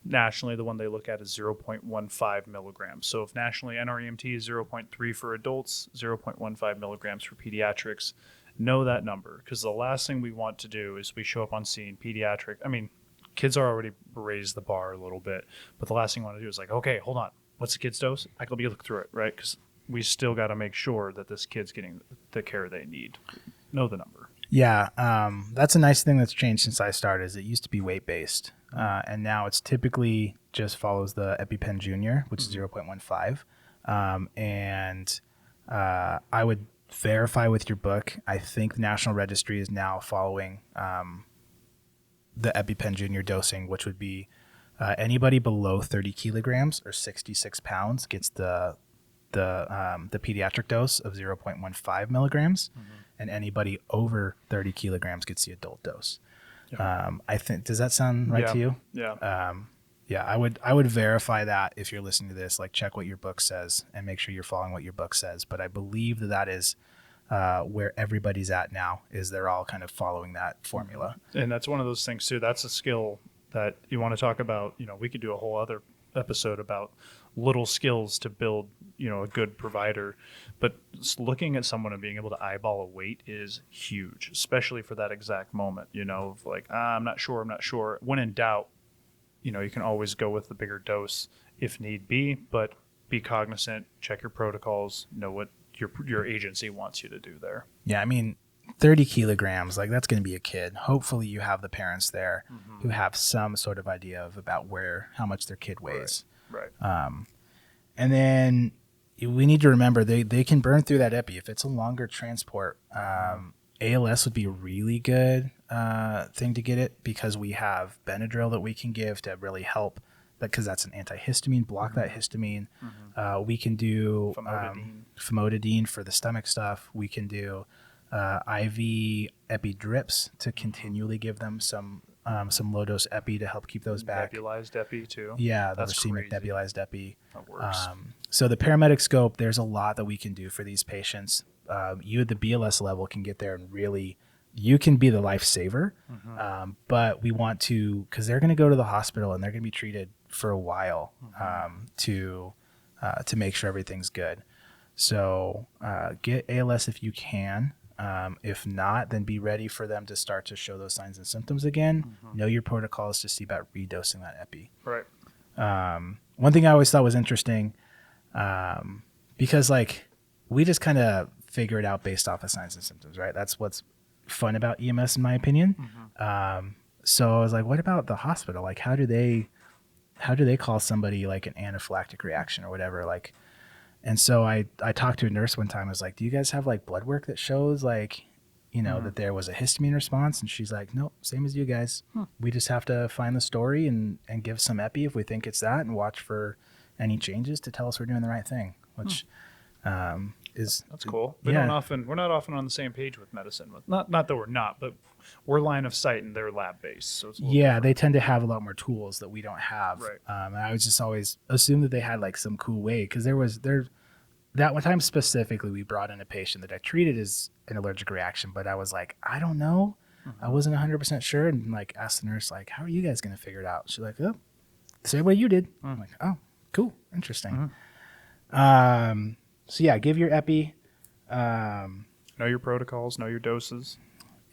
Nationally, the one they look at is 0.15 milligrams. So if nationally NREMT is 0.3 for adults, 0.15 milligrams for pediatrics, know that number, because the last thing we want to do is we show up on scene pediatric. I mean, kids are already raised the bar a little bit, but the last thing we want to do is like, okay, hold on. What's the kid's dose? I can be look through it, right? Because we still got to make sure that this kid's getting the care they need. Know the number. Yeah, that's a nice thing that's changed since I started. Is it used to be weight-based, and now it's typically just follows the EpiPen Junior, which is 0.15. And I would verify with your book. I think the National Registry is now following the EpiPen Junior dosing, which would be anybody below 30 kilograms or 66 pounds gets the pediatric dose of 0.15 milligrams, and anybody over 30 kilograms gets the adult dose. I think, does that sound right to you? Yeah. I would verify that if you're listening to this, like check what your book says and make sure you're following what your book says. But I believe that is where everybody's at now, is they're all kind of following that formula. And that's one of those things too. That's a skill that you want to talk about. We could do a whole other episode about little skills to build, a good provider. But looking at someone and being able to eyeball a weight is huge, especially for that exact moment, of like, I'm not sure. When in doubt, you can always go with the bigger dose if need be, but be cognizant, check your protocols, know what your agency wants you to do there. Yeah, I mean, 30 kilograms, like that's going to be a kid. Hopefully you have the parents there who have some sort of idea of about how much their kid weighs. Right. And then we need to remember they can burn through that epi. If it's a longer transport, ALS would be a really good thing to get it, because we have Benadryl that we can give to really help, because that's an antihistamine, block that histamine. We can do famotidine for the stomach stuff. We can do IV epi drips to continually give them some low dose epi to help keep those back. Nebulized epi too. Yeah, that's racemic nebulized epi. That works. So the paramedic scope, there's a lot that we can do for these patients. You at the BLS level can get there and really, you can be the lifesaver. But we want to, because they're going to go to the hospital and they're going to be treated for a while to make sure everything's good. So get ALS if you can. If not, then be ready for them to start to show those signs and symptoms again. Know your protocols to see about redosing that epi. Right. One thing I always thought was interesting, because like we just kind of figure it out based off of signs and symptoms, right? That's what's fun about EMS, in my opinion. So I was like, what about the hospital? Like, how do they call somebody like an anaphylactic reaction or whatever? Like, and so I talked to a nurse one time. I was like, do you guys have like blood work that shows like that there was a histamine response. And she's like, nope, same as you guys. We just have to find the story and give some epi if we think it's that, and watch for any changes to tell us we're doing the right thing, which is that's cool. We're not often on the same page with medicine. Not that we're not, but we're line of sight and they're lab based. So it's they tend to have a lot more tools that we don't have. Right. And I was just always assumed that they had like some cool way, because that one time specifically, we brought in a patient that I treated as an allergic reaction, but I was like, I don't know. I wasn't 100% sure, and like asked the nurse, like, how are you guys going to figure it out? She's like, oh, the same way you did. I'm like, oh, cool. Interesting. So yeah, give your epi. Know your protocols, know your doses.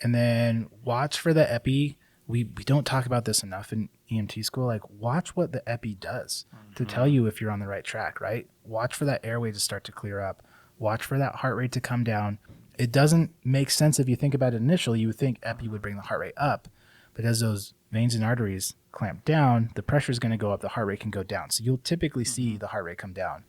And then watch for the epi. We don't talk about this enough in EMT school. Like, watch what the epi does to tell you if you're on the right track, right? Watch for that airway to start to clear up. Watch for that heart rate to come down. It doesn't make sense if you think about it initially. You would think epi would bring the heart rate up, but as those veins and arteries clamp down, the pressure is going to go up, the heart rate can go down. So you'll typically see the heart rate come down.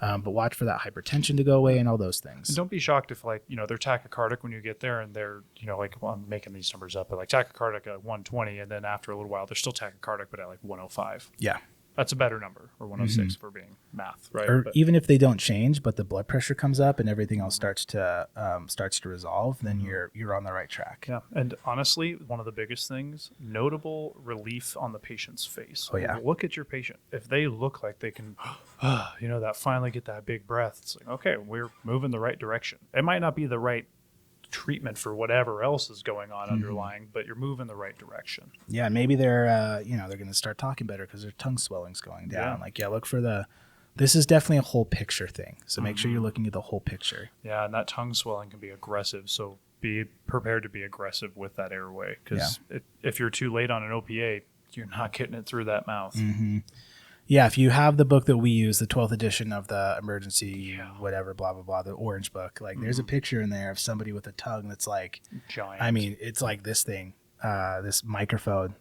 But watch for that hypertension to go away and all those things. And don't be shocked if, like, they're tachycardic when you get there, and they're, like, well, I'm making these numbers up, but like tachycardic at 120, and then after a little while, they're still tachycardic, but at like 105. Yeah. That's a better number, or 106 for being math, right? Or even if they don't change, but the blood pressure comes up and everything else starts to resolve, then you're on the right track. Yeah, and honestly, one of the biggest things, notable relief on the patient's face. Oh yeah. Look at your patient. If they look like they can, that finally get that big breath, it's like, okay, we're moving the right direction. It might not be the right treatment for whatever else is going on underlying, but you're moving the right direction. Yeah, maybe they're they're going to start talking better because their tongue swelling's going down. Look for this is definitely a whole picture thing. So make sure you're looking at the whole picture. Yeah, and that tongue swelling can be aggressive. So be prepared to be aggressive with that airway, because if you're too late on an OPA, you're not getting it through that mouth. Yeah, if you have the book that we use, the 12th edition of the emergency, whatever, blah, blah, blah, the orange book, like there's a picture in there of somebody with a tongue that's like, giant. I mean, it's like this thing, this microphone,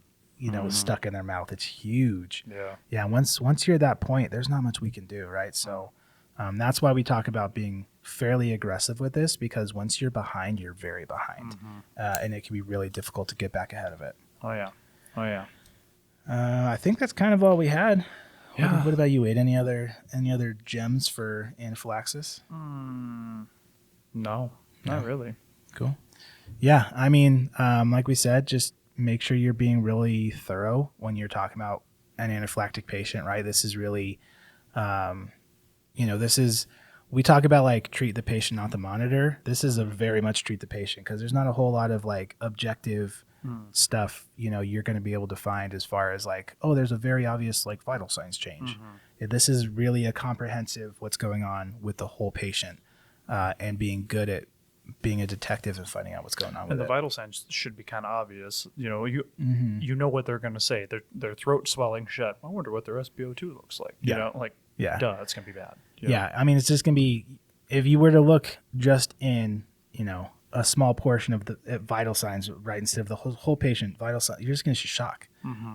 stuck in their mouth. It's huge. Yeah. Yeah. Once you're at that point, there's not much we can do. Right. So that's why we talk about being fairly aggressive with this, because once you're behind, you're very behind. And it can be really difficult to get back ahead of it. Oh yeah. I think that's kind of all we had. Yeah. What about you, Wade? Any other gems for anaphylaxis? No, not really. Cool. Yeah, I mean, like we said, just make sure you're being really thorough when you're talking about an anaphylactic patient, right? This is really, we talk about like treat the patient, not the monitor. This is a very much treat the patient, because there's not a whole lot of like objective stuff you're going to be able to find as far as like, oh, there's a very obvious like vital signs change. This is really a comprehensive what's going on with the whole patient, and being good at being a detective and finding out what's going on with it. And the vital signs should be kind of obvious. You know what they're going to say. Their throat swelling shut. I wonder what their SpO2 looks like. Duh, it's going to be bad. Yeah, I mean, it's just going to be, if you were to look just in, a small portion of the vital signs, right, instead of the whole patient vital signs, you're just going to see shock.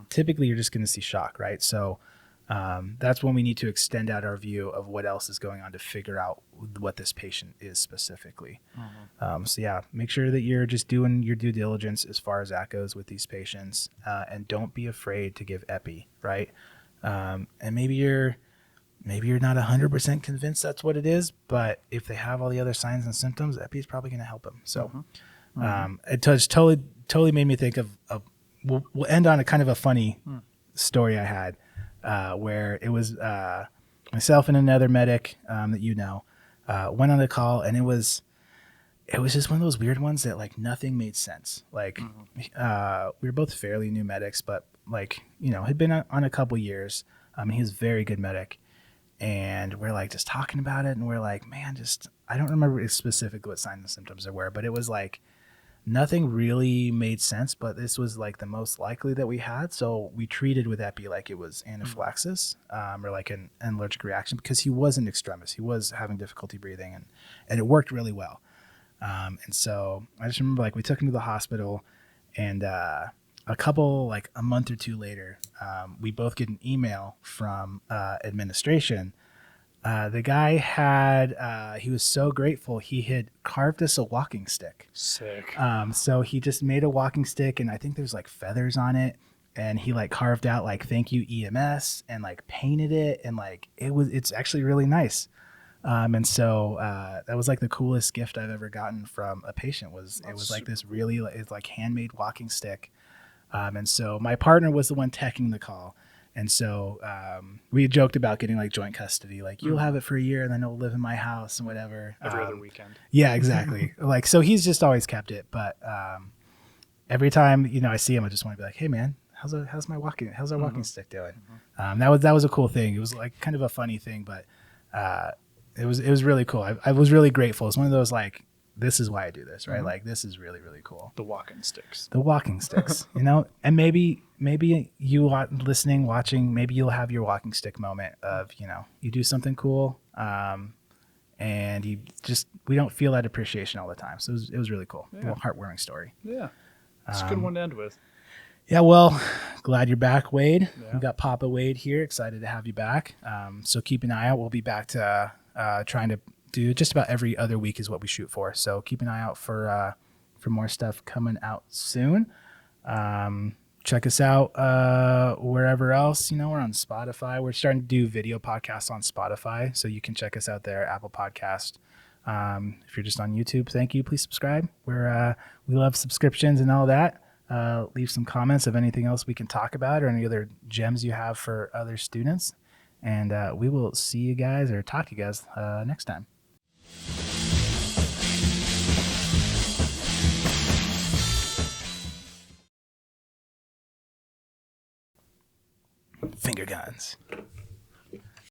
Typically, you're just going to see shock, right? So that's when we need to extend out our view of what else is going on to figure out what this patient is specifically. So yeah, make sure that you're just doing your due diligence as far as that goes with these patients, and don't be afraid to give epi, right? And maybe you're not 100% convinced that's what it is, but if they have all the other signs and symptoms, epi is probably going to help them. So it just totally made me think of we'll end on a kind of a funny story I had, where it was myself and another medic that went on a call, and it was just one of those weird ones that like nothing made sense. Like we were both fairly new medics, but like had been on a couple years. He was a very good medic. And we're like just talking about it, and we're like, man, I don't remember specifically what signs and symptoms there were, but it was like nothing really made sense, but this was like the most likely that we had. So we treated with epi like it was anaphylaxis, or like an allergic reaction, because he was in extremis. He was having difficulty breathing, and it worked really well. And so I just remember like we took him to the hospital, and a month or two later, we both get an email from administration The guy had, he was so grateful. He had carved us a walking stick. Sick. So he just made a walking stick, and I think there's like feathers on it. And he like carved out like "Thank you EMS" and like painted it, and like it's actually really nice. And so that was like the coolest gift I've ever gotten from a patient. It was like this really it's like handmade walking stick. And so my partner was the one teching the call. And so we joked about getting like joint custody, like you'll have it for a year and then it'll live in my house and whatever. Every other weekend. Yeah, exactly. Like, so he's just always kept it. But every time, you know, I see him, I just want to be like, hey man, how's our walking stick doing? That was a cool thing. It was like kind of a funny thing, but it was really cool. I was really grateful. It's one of those like, this is why I do this, right? Like this is really, really cool. The walking sticks. The walking sticks, you know, and maybe you listening, watching, maybe you'll have your walking stick moment of, you know, you do something cool. And we don't feel that appreciation all the time. So it was really cool. Yeah. A little heartwarming story. Yeah. It's a good one to end with. Yeah, well, glad you're back, Wade. Yeah. We got Papa Wade here. Excited to have you back. So keep an eye out. We'll be back to trying to do just about every other week is what we shoot for. So keep an eye out for more stuff coming out soon. Check us out wherever else. You know, we're on Spotify. We're starting to do video podcasts on Spotify, so you can check us out there. Apple Podcast. If you're just on YouTube, thank you. Please subscribe. We love subscriptions and all that. Leave some comments of anything else we can talk about or any other gems you have for other students. And we will see you guys or talk to you guys next time. Finger guns.